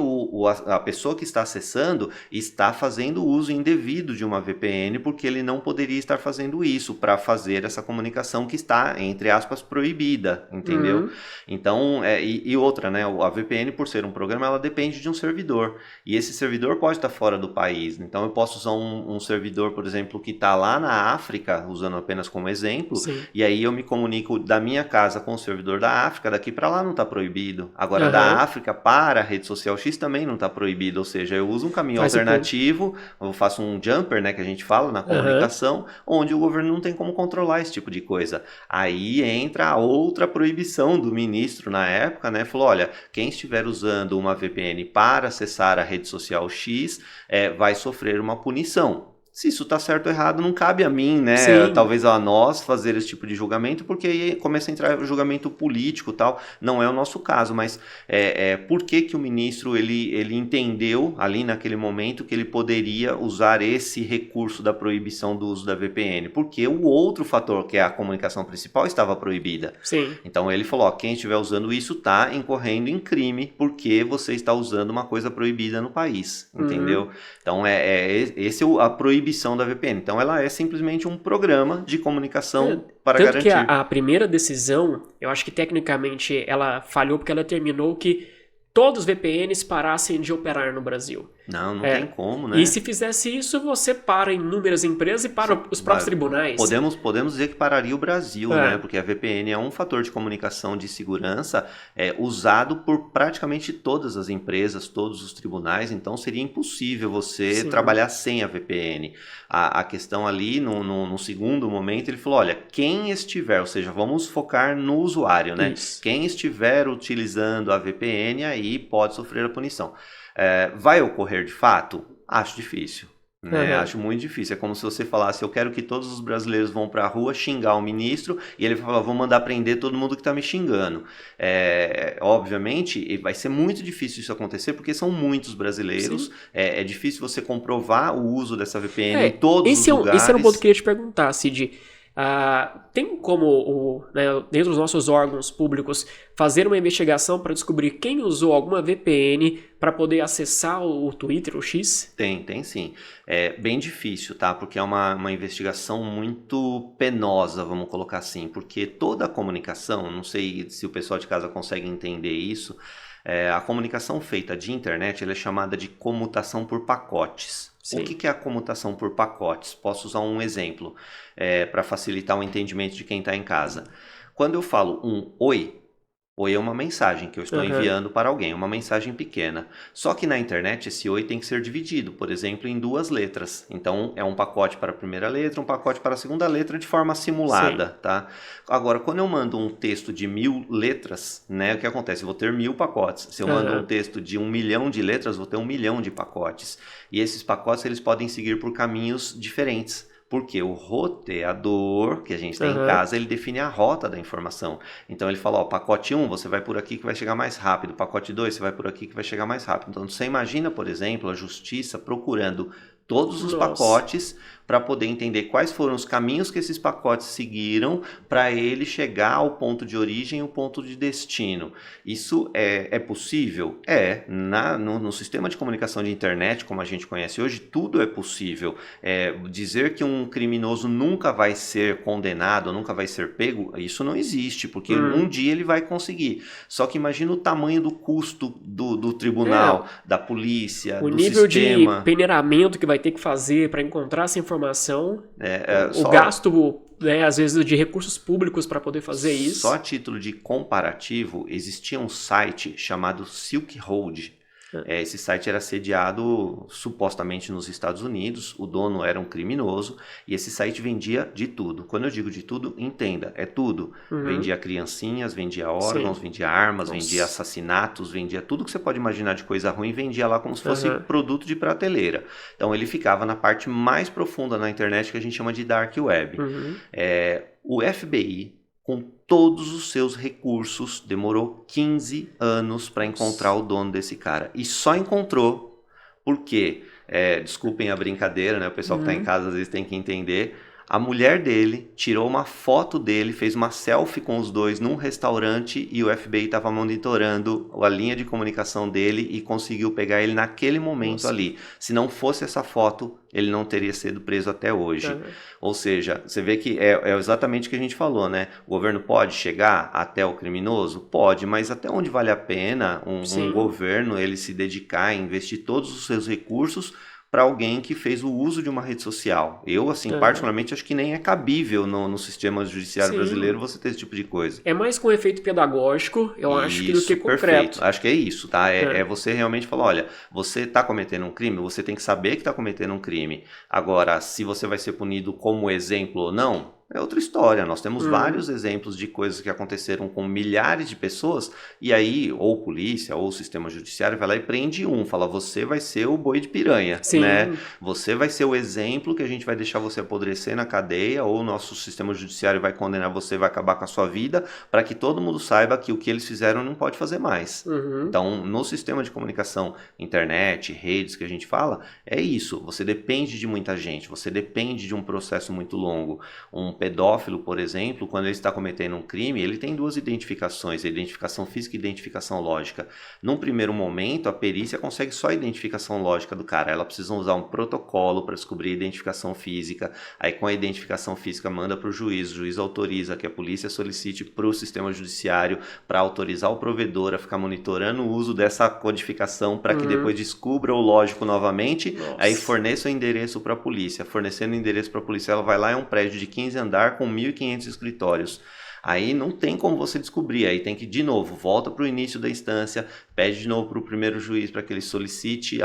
B: a pessoa que está acessando está fazendo uso indevido de uma VPN porque ele não poderia estar fazendo isso para fazer essa comunicação que está, entre aspas, proibida, entendeu? Então, e outra, né? A VPN, por ser um programa, ela depende de um servidor. E esse servidor pode estar fora do país. Então, eu posso usar um servidor, por exemplo, que está lá na África, usando apenas como exemplo, e aí eu me comunico da minha casa com o servidor da África, daqui para lá não está proibido. Agora, da África para a rede social X também não está proibido, ou seja, eu uso um caminho alternativo, eu faço um jumper, né, que a gente fala na comunicação, onde o governo não tem como controlar esse tipo de coisa. Aí entra a outra proibição do ministro na época, né, falou, olha, quem estiver usando uma VPN para acessar a rede social X, vai sofrer uma punição. Se isso está certo ou errado, não cabe a mim, né? Talvez a nós fazer esse tipo de julgamento, porque aí começa a entrar o julgamento político e tal. Não é o nosso caso, mas por que o ministro ele entendeu ali naquele momento que ele poderia usar esse recurso da proibição do uso da VPN? Porque o outro fator, que é a comunicação principal, estava proibida. Então ele falou, quem estiver usando isso está incorrendo em crime porque você está usando uma coisa proibida no país, entendeu? Então esse é a proibição da VPN. Então ela é simplesmente um programa de comunicação para
A: tanto
B: garantir.
A: Que a primeira decisão, eu acho que tecnicamente ela falhou porque ela determinou que todos os VPNs parassem de operar no Brasil.
B: Não tem como, né?
A: E se fizesse isso, você para inúmeras empresas e para os próprios tribunais.
B: Podemos dizer que pararia o Brasil, né? Porque a VPN é um fator de comunicação de segurança usado por praticamente todas as empresas, todos os tribunais, então seria impossível você trabalhar sem a VPN. A questão ali, no segundo momento, ele falou, olha, quem estiver, ou seja, vamos focar no usuário, né? Quem estiver utilizando a VPN, aí pode sofrer a punição. Vai ocorrer de fato? Acho difícil. Né? Acho muito difícil. É como se você falasse, eu quero que todos os brasileiros vão para a rua xingar o ministro e ele vai falar, vou mandar prender todo mundo que está me xingando. Obviamente, vai ser muito difícil isso acontecer porque são muitos brasileiros. É difícil você comprovar o uso dessa VPN em todos os lugares.
A: Esse era um ponto que eu queria te perguntar, Cid. Tem como, dentro dos nossos órgãos públicos, fazer uma investigação para descobrir quem usou alguma VPN para poder acessar o Twitter, o X?
B: Tem sim. É bem difícil, tá? Porque é uma investigação muito penosa, vamos colocar assim. Porque toda a comunicação, não sei se o pessoal de casa consegue entender isso, a comunicação feita de internet ela é chamada de comutação por pacotes. O que é a comutação por pacotes? Posso usar um exemplo para facilitar o entendimento de quem está em casa. Quando eu falo um oi é uma mensagem que eu estou enviando para alguém, uma mensagem pequena. Só que na internet esse oi tem que ser dividido, por exemplo, em 2 letras. Então é um pacote para a primeira letra, um pacote para a segunda letra de forma simulada, tá? Agora, quando eu mando um texto de 1000 letras, né, o que acontece? Eu vou ter 1000 pacotes. Se eu mando um texto de 1 milhão de letras, vou ter 1 milhão de pacotes. E esses pacotes eles podem seguir por caminhos diferentes. Porque o roteador que a gente tem em casa, ele define a rota da informação. Então ele fala, pacote 1 você vai por aqui que vai chegar mais rápido, pacote 2 você vai por aqui que vai chegar mais rápido. Então você imagina, por exemplo, a justiça procurando todos os pacotes para poder entender quais foram os caminhos que esses pacotes seguiram para ele chegar ao ponto de origem e o ponto de destino. Isso é possível? No sistema de comunicação de internet, como a gente conhece hoje, tudo é possível. Dizer que um criminoso nunca vai ser condenado, nunca vai ser pego, isso não existe, porque um dia ele vai conseguir. Só que imagina o tamanho do custo do tribunal, da polícia, do sistema.
A: O nível de peneiramento que vai ter que fazer para encontrar essa informação, o gasto, às vezes, de recursos públicos para poder fazer isso.
B: Só a título de comparativo, existia um site chamado Silk Road. Esse site era sediado supostamente nos Estados Unidos, o dono era um criminoso e esse site vendia de tudo. Quando eu digo de tudo, entenda, é tudo. Vendia criancinhas, vendia órgãos, vendia armas, vendia assassinatos, vendia tudo que você pode imaginar de coisa ruim, vendia lá como se fosse produto de prateleira. Então ele ficava na parte mais profunda na internet que a gente chama de Dark Web. O FBI, com todos os seus recursos, demorou 15 anos para encontrar o dono desse cara. E só encontrou porque, desculpem a brincadeira, né? O pessoal que está em casa às vezes tem que entender. A mulher dele tirou uma foto dele, fez uma selfie com os dois num restaurante e o FBI estava monitorando a linha de comunicação dele e conseguiu pegar ele naquele momento ali. Se não fosse essa foto, ele não teria sido preso até hoje. Ou seja, você vê que é exatamente o que a gente falou, né? O governo pode chegar até o criminoso? Pode, mas até onde vale a pena um governo ele se dedicar, investir todos os seus recursos para alguém que fez o uso de uma rede social? Eu, assim, particularmente, acho que nem é cabível no sistema judiciário brasileiro você ter esse tipo de coisa.
A: É mais com efeito pedagógico, eu acho, que do que concreto.
B: Perfeito. Acho que é isso, tá? É você realmente falar, olha, você está cometendo um crime, você tem que saber que está cometendo um crime. Agora, se você vai ser punido como exemplo ou não, é outra história. Nós temos vários exemplos de coisas que aconteceram com milhares de pessoas e aí ou polícia ou o sistema judiciário vai lá e prende fala, você vai ser o boi de piranha, né? Você vai ser o exemplo que a gente vai deixar você apodrecer na cadeia ou o nosso sistema judiciário vai condenar você, vai acabar com a sua vida para que todo mundo saiba que o que eles fizeram não pode fazer mais. Então, no sistema de comunicação, internet, redes que a gente fala, é isso. Você depende de muita gente, você depende de um processo muito longo. Um pedófilo, por exemplo, quando ele está cometendo um crime, ele tem duas identificações, a identificação física e a identificação lógica. Num primeiro momento, a perícia consegue só a identificação lógica do cara. Ela precisa usar um protocolo para descobrir a identificação física. Aí, com a identificação física, manda para o juiz autoriza que a polícia solicite para o sistema judiciário para autorizar o provedor a ficar monitorando o uso dessa codificação para que depois descubra o lógico novamente. Aí forneça o endereço para a polícia. Fornecendo o endereço para a polícia, ela vai lá, é um prédio de 15 andares com 1.500 escritórios. Aí não tem como você descobrir, aí tem que de novo, volta para o início da instância, pede de novo para o primeiro juiz para que ele solicite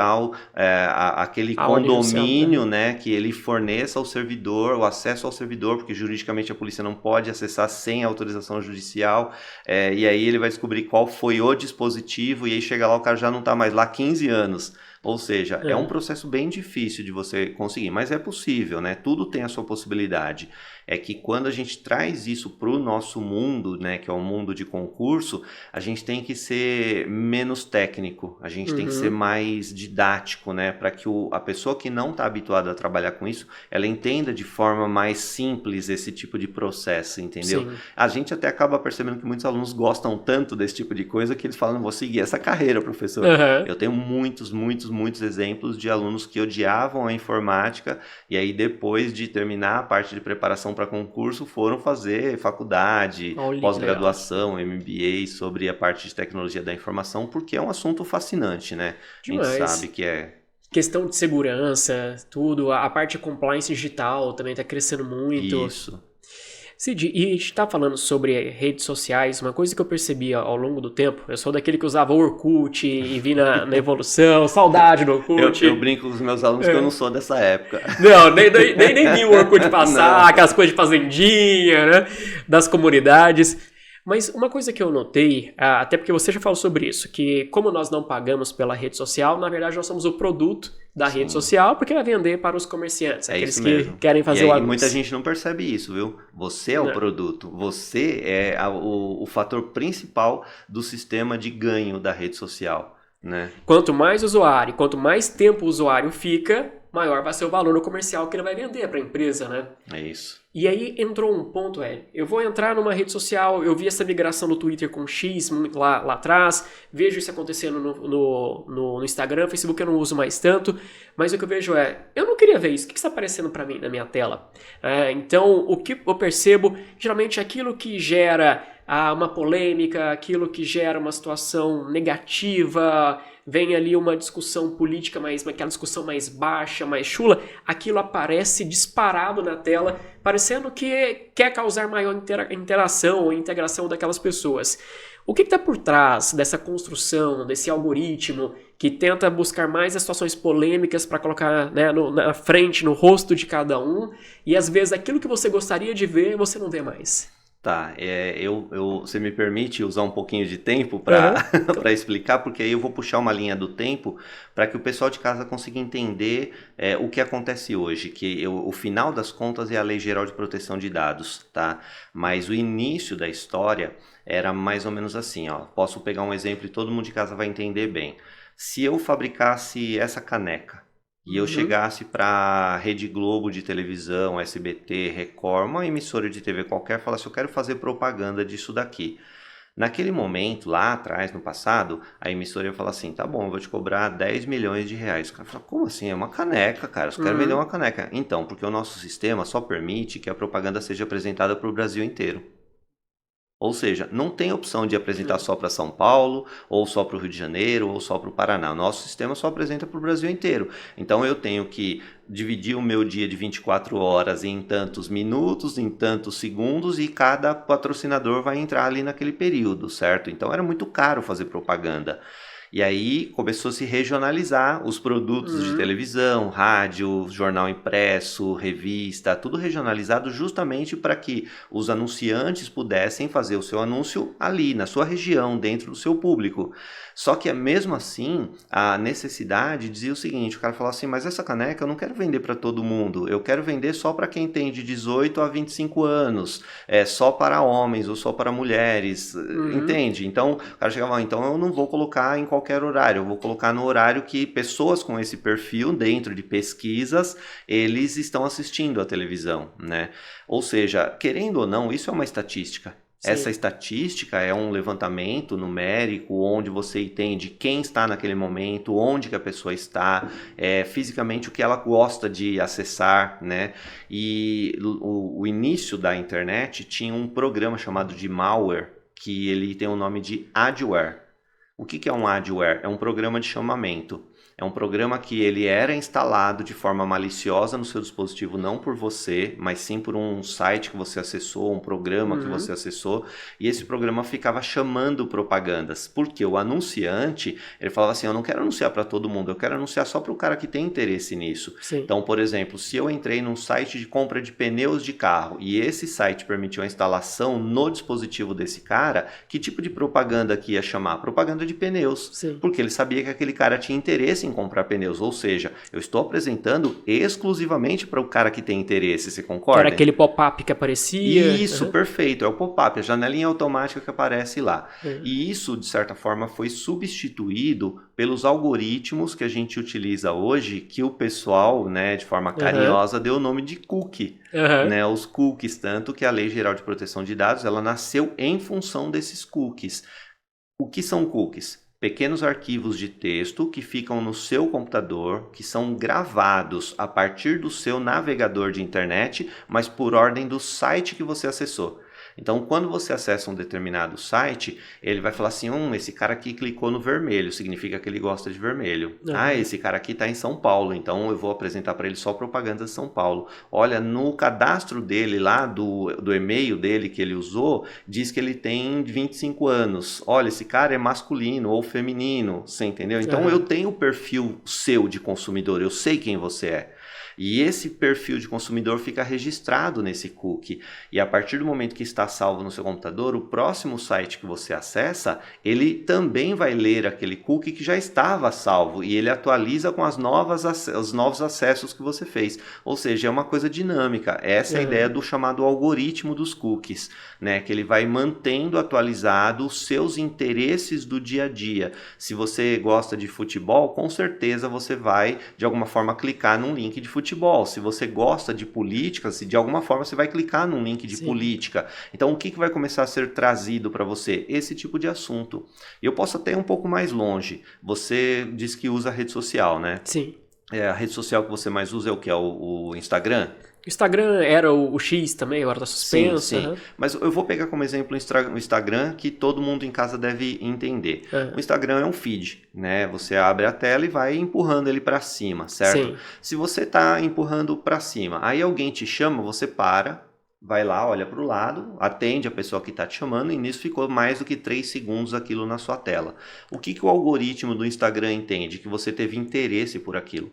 B: aquele condomínio, né, que ele forneça ao servidor, o acesso ao servidor, porque juridicamente a polícia não pode acessar sem autorização judicial, e aí ele vai descobrir qual foi o dispositivo, e aí chega lá, o cara já não está mais lá há 15 anos. Ou seja, é um processo bem difícil de você conseguir, mas é possível, né? Tudo tem a sua possibilidade. É que quando a gente traz isso para o nosso mundo, né, que é o mundo de concurso, a gente tem que ser menos técnico, a gente tem que ser mais didático, né, para que a pessoa que não está habituada a trabalhar com isso, ela entenda de forma mais simples esse tipo de processo, entendeu? A gente até acaba percebendo que muitos alunos gostam tanto desse tipo de coisa que eles falam, vou seguir essa carreira, professor. Eu tenho muitos exemplos de alunos que odiavam a informática e aí depois de terminar a parte de preparação para concurso foram fazer faculdade, pós-graduação, MBA sobre a parte de tecnologia da informação, porque é um assunto fascinante, né? Demais. A gente sabe que é...
A: Questão de segurança, tudo, a parte de compliance digital também está crescendo muito.
B: Isso.
A: Cid, e a gente tá falando sobre redes sociais, uma coisa que eu percebi ao longo do tempo, eu sou daquele que usava o Orkut e vi na evolução, saudade do Orkut.
B: Eu brinco com os meus alunos que eu não sou dessa época.
A: Não, nem vi o Orkut passar, aquelas coisas de fazendinha, né, das comunidades. Mas uma coisa que eu notei, até porque você já falou sobre isso, que como nós não pagamos pela rede social, na verdade nós somos o produto da rede social, porque vai vender para os comerciantes, aqueles que querem fazer o anúncio.
B: E muita gente não percebe isso, viu? Você é o produto, você é o fator principal do sistema de ganho da rede social, né?
A: Quanto mais usuário, quanto mais tempo o usuário fica, maior vai ser o valor no comercial que ele vai vender para a empresa, né?
B: É isso.
A: E aí entrou um ponto, eu vou entrar numa rede social, eu vi essa migração do Twitter com X lá atrás, vejo isso acontecendo no Instagram, Facebook eu não uso mais tanto, mas o que eu vejo eu não queria ver isso, o que está aparecendo para mim na minha tela? Então, o que eu percebo, geralmente aquilo que gera uma polêmica, aquilo que gera uma situação negativa, vem ali uma discussão política, aquela discussão mais baixa, mais chula, aquilo aparece disparado na tela, parecendo que quer causar maior interação ou integração daquelas pessoas. O que está por trás dessa construção, desse algoritmo que tenta buscar mais as situações polêmicas para colocar, né, na frente, no rosto de cada um, e às vezes aquilo que você gostaria de ver, você não vê mais?
B: Tá, você me permite usar um pouquinho de tempo para para explicar, porque aí eu vou puxar uma linha do tempo para que o pessoal de casa consiga entender o que acontece hoje, que o final das contas é a Lei Geral de Proteção de Dados, tá? Mas o início da história era mais ou menos assim, ó. Posso pegar um exemplo e todo mundo de casa vai entender bem. Se eu fabricasse essa caneca, e eu chegasse para Rede Globo de televisão, SBT, Record, uma emissora de TV qualquer, falasse, eu quero fazer propaganda disso daqui. Naquele momento, lá atrás, no passado, a emissora ia falar assim, tá bom, eu vou te cobrar 10 milhões de reais. O cara fala, como assim? É uma caneca, cara, eu quero vender uma caneca. Então, porque o nosso sistema só permite que a propaganda seja apresentada para o Brasil inteiro. Ou seja, não tem opção de apresentar só para São Paulo, ou só para o Rio de Janeiro, ou só para o Paraná. O nosso sistema só apresenta para o Brasil inteiro. Então eu tenho que dividir o meu dia de 24 horas em tantos minutos, em tantos segundos, e cada patrocinador vai entrar ali naquele período, certo? Então era muito caro fazer propaganda. E aí começou a se regionalizar os produtos de televisão, rádio, jornal impresso, revista, tudo regionalizado justamente para que os anunciantes pudessem fazer o seu anúncio ali, na sua região, dentro do seu público. Só que mesmo assim, a necessidade dizia o seguinte, o cara falava assim, mas essa caneca eu não quero vender para todo mundo, eu quero vender só para quem tem de 18 a 25 anos, só para homens ou só para mulheres, entende? Então, o cara chegava, então eu não vou colocar em qualquer horário, eu vou colocar no horário que pessoas com esse perfil, dentro de pesquisas, eles estão assistindo a televisão, né? Ou seja, querendo ou não, isso é uma estatística. Sim. Essa estatística é um levantamento numérico onde você entende quem está naquele momento, onde que a pessoa está, fisicamente o que ela gosta de acessar, né? E o início da internet tinha um programa chamado de malware, que ele tem o nome de adware. O que é um adware? É um programa de chamamento. É um programa que ele era instalado de forma maliciosa no seu dispositivo, não por você, mas sim por um site que você acessou, um programa que você acessou, e esse programa ficava chamando propagandas, porque o anunciante, ele falava assim, eu não quero anunciar para todo mundo, eu quero anunciar só para o cara que tem interesse nisso. Sim. Então, por exemplo, se eu entrei num site de compra de pneus de carro, e esse site permitiu a instalação no dispositivo desse cara, que tipo de propaganda que ia chamar? Propaganda de pneus. Sim. Porque ele sabia que aquele cara tinha interesse em comprar pneus, ou seja, eu estou apresentando exclusivamente para o cara que tem interesse, você concorda?
A: Era aquele pop-up que aparecia.
B: Isso, perfeito, é o pop-up, a janelinha automática que aparece lá. E isso, de certa forma, foi substituído pelos algoritmos que a gente utiliza hoje, que o pessoal, né, de forma carinhosa, deu o nome de cookie. Né, os cookies, tanto que a Lei Geral de Proteção de Dados, ela nasceu em função desses cookies. O que são cookies? Pequenos arquivos de texto que ficam no seu computador, que são gravados a partir do seu navegador de internet, mas por ordem do site que você acessou. Então, quando você acessa um determinado site, ele vai falar assim, esse cara aqui clicou no vermelho, significa que ele gosta de vermelho. Esse cara aqui está em São Paulo, então eu vou apresentar para ele só propaganda de São Paulo. Olha, no cadastro dele lá, do e-mail dele que ele usou, diz que ele tem 25 anos. Olha, esse cara é masculino ou feminino, você entendeu? Então, eu tenho o perfil seu de consumidor, eu sei quem você é. E esse perfil de consumidor fica registrado nesse cookie. E a partir do momento que está salvo no seu computador, o próximo site que você acessa, ele também vai ler aquele cookie que já estava salvo. E ele atualiza com os novos acessos que você fez. Ou seja, é uma coisa dinâmica. Essa é a ideia do chamado algoritmo dos cookies, né? Que ele vai mantendo atualizado os seus interesses do dia a dia. Se você gosta de futebol, com certeza você vai, de alguma forma, clicar num link de futebol. Se você gosta de política, de alguma forma você vai clicar num link de política. Então, o que vai começar a ser trazido para você? Esse tipo de assunto. E eu posso até ir um pouco mais longe. Você diz que usa rede social, né?
A: Sim.
B: A rede social que você mais usa é o que? É o Instagram?
A: O Instagram era o X também, agora tá suspenso.
B: Sim, sim. Mas eu vou pegar como exemplo o Instagram, que todo mundo em casa deve entender. O Instagram é um feed, né? Você abre a tela e vai empurrando ele para cima, certo?
A: Sim.
B: Se você tá empurrando para cima, aí alguém te chama, você para, vai lá, olha para o lado, atende a pessoa que está te chamando e nisso ficou mais do que 3 segundos aquilo na sua tela. O que o algoritmo do Instagram entende? Que você teve interesse por aquilo.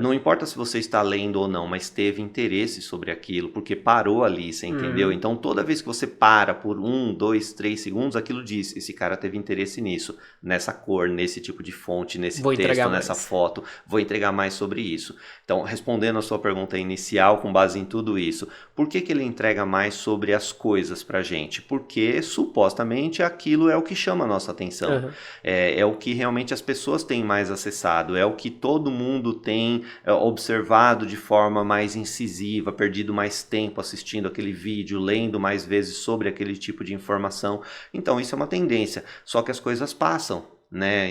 B: Não importa se você está lendo ou não, mas teve interesse sobre aquilo, porque parou ali, você entendeu? Então toda vez que você para por 1, 2, 3 segundos, aquilo diz, esse cara teve interesse nisso, nessa cor, nesse tipo de fonte, nesse texto, nessa foto, vou entregar mais sobre isso. Então, respondendo a sua pergunta inicial com base em tudo isso, por que ele entrega mais sobre as coisas pra gente? Porque supostamente aquilo é o que chama a nossa atenção. É o que realmente as pessoas têm mais acessado, é o que todo mundo tem observado de forma mais incisiva, perdido mais tempo assistindo aquele vídeo, lendo mais vezes sobre aquele tipo de informação. Então isso é uma tendência, só que as coisas passam. Né?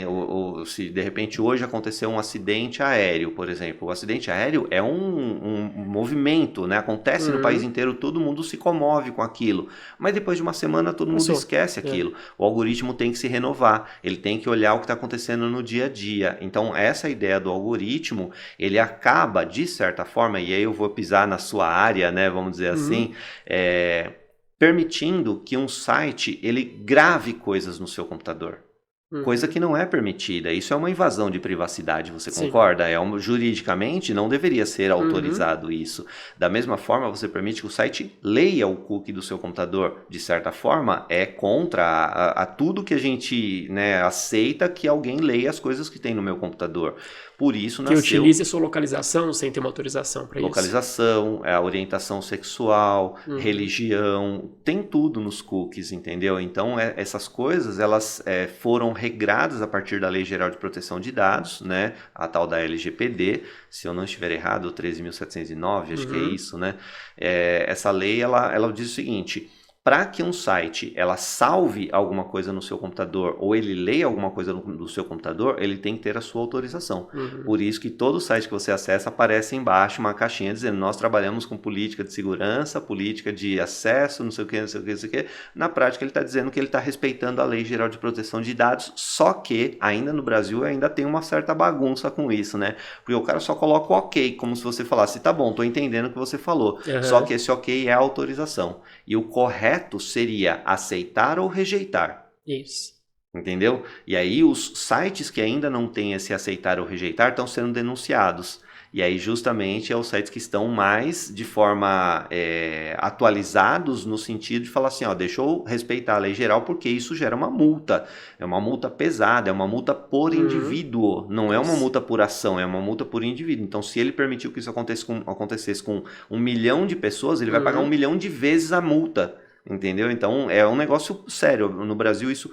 B: Se de repente hoje aconteceu um acidente aéreo, por exemplo, o acidente aéreo é um movimento, né? Acontece no país inteiro, todo mundo se comove com aquilo, mas depois de uma semana todo mundo esquece aquilo. O algoritmo tem que se renovar, ele tem que olhar o que está acontecendo no dia a dia. Então essa ideia do algoritmo, ele acaba de certa forma, e aí eu vou pisar na sua área, né? Vamos dizer assim, permitindo que um site ele grave coisas no seu computador. Coisa que não é permitida. Isso é uma invasão de privacidade, você concorda? Juridicamente não deveria ser autorizado isso. Da mesma forma, você permite que o site leia o cookie do seu computador. De certa forma, é contra a tudo que a gente, né, aceita que alguém leia as coisas que tem no meu computador. Por isso nasceu...
A: Que utilize sua localização sem ter uma autorização para isso.
B: Localização, a orientação sexual, religião, tem tudo nos cookies, entendeu? Então, essas coisas, elas foram regradas a partir da Lei Geral de Proteção de Dados, né? A tal da LGPD, se eu não estiver errado, 13.709, acho que é isso, né? Essa lei, ela diz o seguinte... Para que um site ela salve alguma coisa no seu computador ou ele leia alguma coisa do seu computador, ele tem que ter a sua autorização. Por isso que todo site que você acessa aparece embaixo uma caixinha dizendo nós trabalhamos com política de segurança, política de acesso, não sei o que, não sei o que, não sei o que. Na prática ele está dizendo que ele está respeitando a Lei Geral de Proteção de Dados, só que ainda no Brasil ainda tem uma certa bagunça com isso, né? Porque o cara só coloca o ok, como se você falasse, tá bom, tô entendendo o que você falou. Só que esse ok é a autorização. E o correto seria aceitar ou rejeitar.
A: Isso.
B: Entendeu? E aí os sites que ainda não têm esse aceitar ou rejeitar estão sendo denunciados. E aí justamente é os sites que estão mais de forma atualizados no sentido de falar assim, ó, deixa eu respeitar a lei geral porque isso gera uma multa. É uma multa pesada, é uma multa por indivíduo, não é uma multa por ação, é uma multa por indivíduo. Então se ele permitiu que isso acontecesse com 1 milhão de pessoas, ele vai pagar 1 milhão de vezes a multa. Entendeu? Então é um negócio sério. No Brasil isso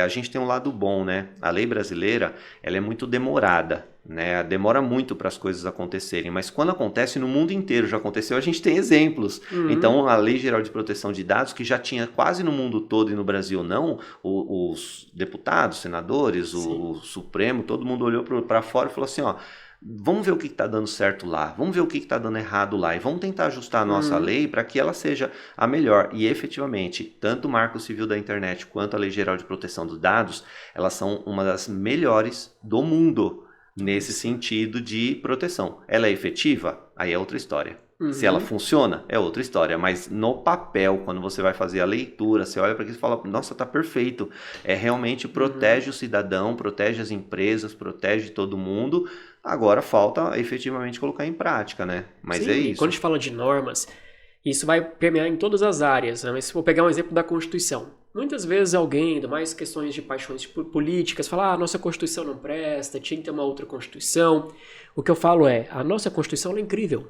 B: a gente tem um lado bom, né? A lei brasileira ela é muito demorada, né? Demora muito para as coisas acontecerem, mas quando acontece no mundo inteiro, já aconteceu, a gente tem exemplos. Então a Lei Geral de Proteção de Dados, que já tinha quase no mundo todo e no Brasil não, os deputados, senadores, o Supremo, todo mundo olhou para fora e falou assim, ó, vamos ver o que está dando certo lá, vamos ver o que está dando errado lá e vamos tentar ajustar a nossa lei para que ela seja a melhor. E efetivamente, tanto o Marco Civil da Internet quanto a Lei Geral de Proteção dos Dados, elas são uma das melhores do mundo nesse sentido de proteção. Ela é efetiva? Aí é outra história. Se ela funciona, é outra história. Mas no papel, quando você vai fazer a leitura, você olha para aquilo e fala, nossa, tá perfeito. Realmente protege o cidadão, protege as empresas, protege todo mundo. Agora falta efetivamente colocar em prática, né? Mas é isso.
A: Quando a gente fala de normas, isso vai permear em todas as áreas, né? Mas se for pegar um exemplo da Constituição, muitas vezes alguém, ainda mais questões de paixões políticas, fala, nossa Constituição não presta, tinha que ter uma outra Constituição. O que eu falo a nossa Constituição é incrível.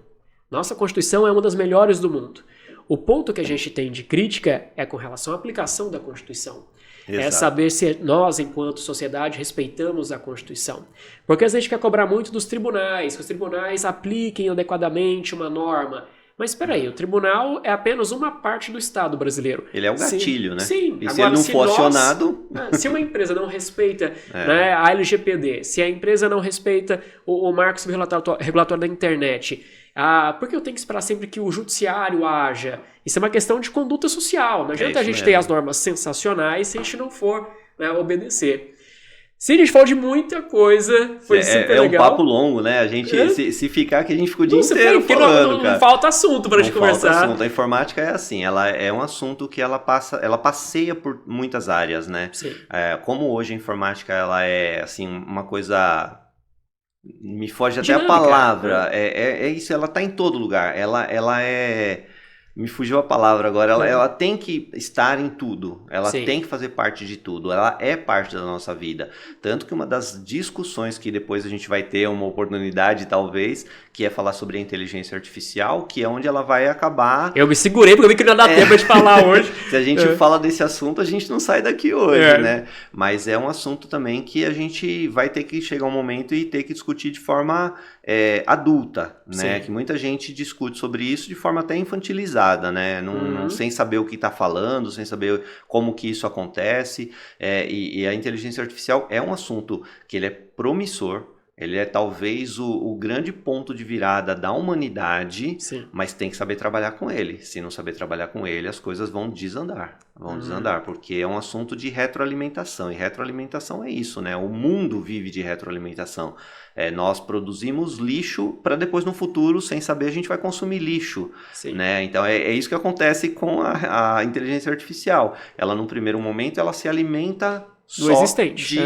A: Nossa Constituição é uma das melhores do mundo. O ponto que a gente tem de crítica é com relação à aplicação da Constituição. Exato. É saber se nós, enquanto sociedade, respeitamos a Constituição. Porque às vezes a gente quer cobrar muito dos tribunais, que os tribunais apliquem adequadamente uma norma. Mas espera aí, o tribunal é apenas uma parte do Estado brasileiro.
B: Ele é o gatilho, né?
A: Sim.
B: E agora, se ele não for acionado...
A: Se uma empresa não respeita né, a LGPD, se a empresa não respeita o marco regulatório da internet, por que eu tenho que esperar sempre que o judiciário haja? Isso é uma questão de conduta social. Não adianta a gente ter as normas sensacionais se a gente não for obedecer. Sim, a gente falou de muita coisa, foi super legal.
B: É um papo longo, né? A gente, se ficar aqui, a gente fica o dia inteiro falando, cara.
A: Não falta assunto pra gente conversar.
B: Falta assunto. A informática é assim, ela é um assunto que ela passeia por muitas áreas, né?
A: Sim.
B: Como hoje a informática, ela é, assim, uma coisa... Me foge até
A: dinâmica,
B: a palavra. É isso, ela tá em todo lugar. Ela é... Me fugiu a palavra agora. Ela tem que estar em tudo. Ela
A: Sim.
B: tem que fazer parte de tudo. Ela é parte da nossa vida. Tanto que uma das discussões que depois a gente vai ter uma oportunidade, talvez, que é falar sobre a inteligência artificial, que é onde ela vai acabar...
A: Eu me segurei porque eu vi que não ia dar tempo de falar hoje.
B: Se a gente fala desse assunto, a gente não sai daqui hoje, né? Mas é um assunto também que a gente vai ter que chegar um momento e ter que discutir de forma adulta, né? Sim. Que muita gente discute sobre isso de forma até infantilizada, né? Sem saber o que está falando, sem saber como que isso acontece. E a inteligência artificial é um assunto que ele é promissor. Ele é talvez o grande ponto de virada da humanidade,
A: Sim.
B: mas tem que saber trabalhar com ele. Se não saber trabalhar com ele, as coisas vão desandar. Porque é um assunto de retroalimentação. E retroalimentação é isso, né? O mundo vive de retroalimentação. Nós produzimos lixo para depois, no futuro, sem saber, a gente vai consumir lixo. Né? Então, é isso que acontece com a inteligência artificial. Ela, num primeiro momento, ela se alimenta...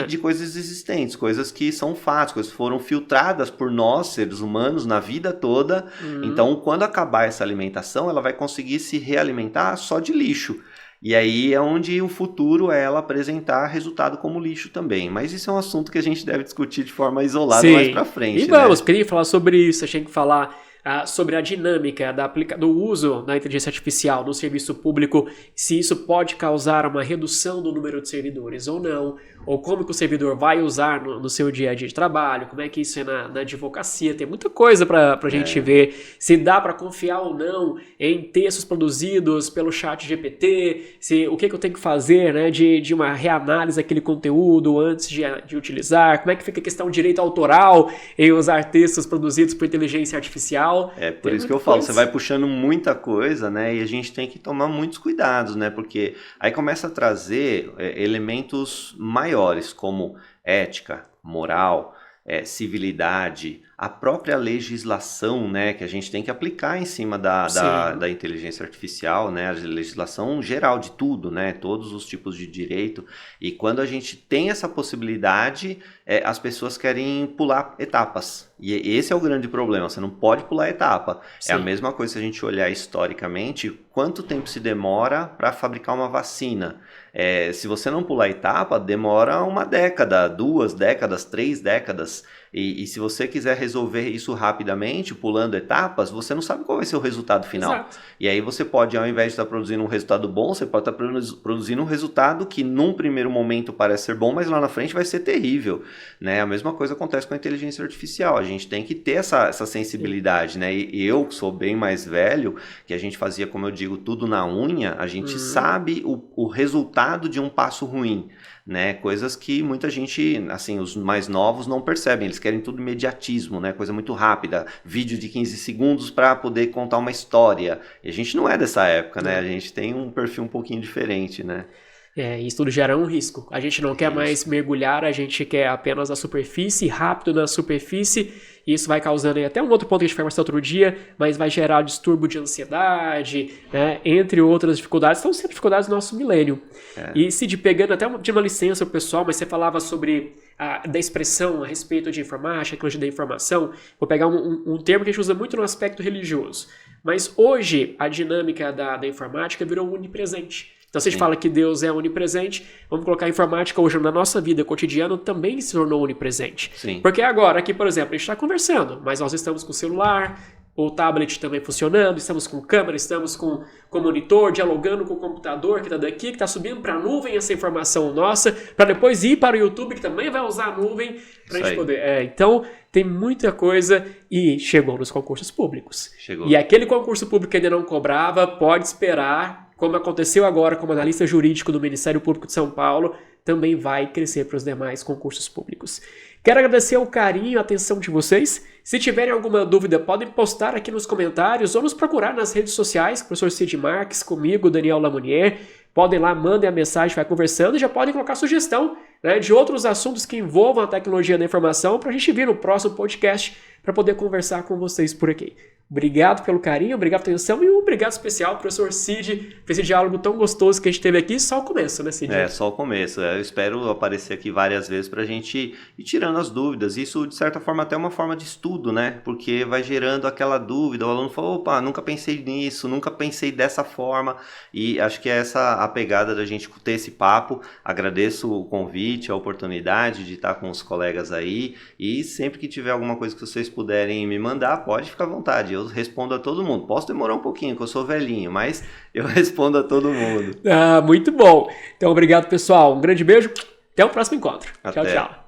B: de coisas existentes, coisas que são fatos, coisas que foram filtradas por nós, seres humanos, na vida toda. Então, quando acabar essa alimentação, ela vai conseguir se realimentar só de lixo. E aí é onde o futuro é ela apresentar resultado como lixo também. Mas isso é um assunto que a gente deve discutir de forma isolada mais pra frente.
A: E vamos, queria falar sobre isso, achei que falar... sobre a dinâmica do uso da inteligência artificial no serviço público, se isso pode causar uma redução do número de servidores ou não, ou como que o servidor vai usar no seu dia a dia de trabalho, como é que isso é na advocacia, tem muita coisa pra gente ver, se dá para confiar ou não em textos produzidos pelo chat GPT, o que eu tenho que fazer, né, de uma reanálise daquele conteúdo antes de utilizar, como é que fica a questão de direito autoral em usar textos produzidos por inteligência artificial.
B: Por isso que eu falo, você vai puxando muita coisa, né? E a gente tem que tomar muitos cuidados, né? Porque aí começa a trazer elementos maiores, como ética, moral, civilidade, a própria legislação, né, que a gente tem que aplicar em cima da inteligência artificial, né, a legislação geral de tudo, né, todos os tipos de direito. E quando a gente tem essa possibilidade, as pessoas querem pular etapas. E esse é o grande problema, você não pode pular etapa. Sim. É a mesma coisa se a gente olhar historicamente, quanto tempo se demora para fabricar uma vacina. Se você não pular etapa, demora 1 década, 2 décadas, 3 décadas. E se você quiser resolver isso rapidamente, pulando etapas, você não sabe qual vai ser o resultado final.
A: Exato.
B: E aí você pode, ao invés de estar produzindo um resultado bom, você pode estar produzindo um resultado que num primeiro momento parece ser bom, mas lá na frente vai ser terrível. Né? A mesma coisa acontece com a inteligência artificial. A gente tem que ter essa sensibilidade. Né? E eu, que sou bem mais velho, que a gente fazia, como eu digo, tudo na unha, a gente sabe o resultado de um passo ruim. Né? Coisas que muita gente, assim, os mais novos não percebem, eles querem tudo imediatismo, né? Coisa muito rápida, vídeo de 15 segundos para poder contar uma história. E a gente não é dessa época, né? A gente tem um perfil um pouquinho diferente, né?
A: Isso tudo gera um risco. A gente não quer mais mergulhar, a gente quer apenas a superfície, rápido na superfície, e isso vai causando aí até um outro ponto que a gente vai conversar outro dia, mas vai gerar distúrbio de ansiedade, né, entre outras dificuldades. Estão sendo dificuldades do nosso milênio. E Cid, pegando até de uma licença pro pessoal, mas você falava sobre da expressão a respeito de informática, tecnologia da informação, vou pegar um termo que a gente usa muito no aspecto religioso. Mas hoje a dinâmica da informática virou onipresente. Então, se a gente fala que Deus é onipresente, vamos colocar a informática hoje na nossa vida cotidiana também se tornou onipresente.
B: Sim.
A: Porque agora, aqui, por exemplo, a gente está conversando, mas nós estamos com o celular, o tablet também funcionando, estamos com câmera, estamos com monitor, dialogando com o computador que está daqui, que está subindo para a nuvem essa informação nossa, para depois ir para o YouTube, que também vai usar a nuvem para a gente poder... então, tem muita coisa e chegou nos concursos públicos. Chegou. E aquele concurso público que ainda não cobrava, pode esperar, como aconteceu agora como analista jurídico do Ministério Público de São Paulo, também vai crescer para os demais concursos públicos. Quero agradecer o carinho e a atenção de vocês. Se tiverem alguma dúvida, podem postar aqui nos comentários ou nos procurar nas redes sociais, professor Cid Marques, comigo, Daniel Lamounier. Podem lá, mandem a mensagem, vai conversando e já podem colocar sugestão, né, de outros assuntos que envolvam a tecnologia da informação para a gente vir no próximo podcast para poder conversar com vocês por aqui. Obrigado pelo carinho, obrigado pela atenção e um obrigado especial ao professor Cid por esse diálogo tão gostoso que a gente teve aqui. Só o começo, né, Cid?
B: Só o começo. Eu espero aparecer aqui várias vezes para a gente ir tirando as dúvidas. Isso, de certa forma, até é uma forma de estudo, né? Porque vai gerando aquela dúvida. O aluno fala, opa, nunca pensei nisso, nunca pensei dessa forma. E acho que é essa a pegada da gente ter esse papo. Agradeço o convite, a oportunidade de estar com os colegas aí. E sempre que tiver alguma coisa que vocês puderem me mandar, pode ficar à vontade. Eu respondo a todo mundo. Posso demorar um pouquinho, porque eu sou velhinho, mas eu respondo a todo mundo.
A: Muito bom. Então, obrigado, pessoal. Um grande beijo. Até o próximo encontro. Tchau, tchau.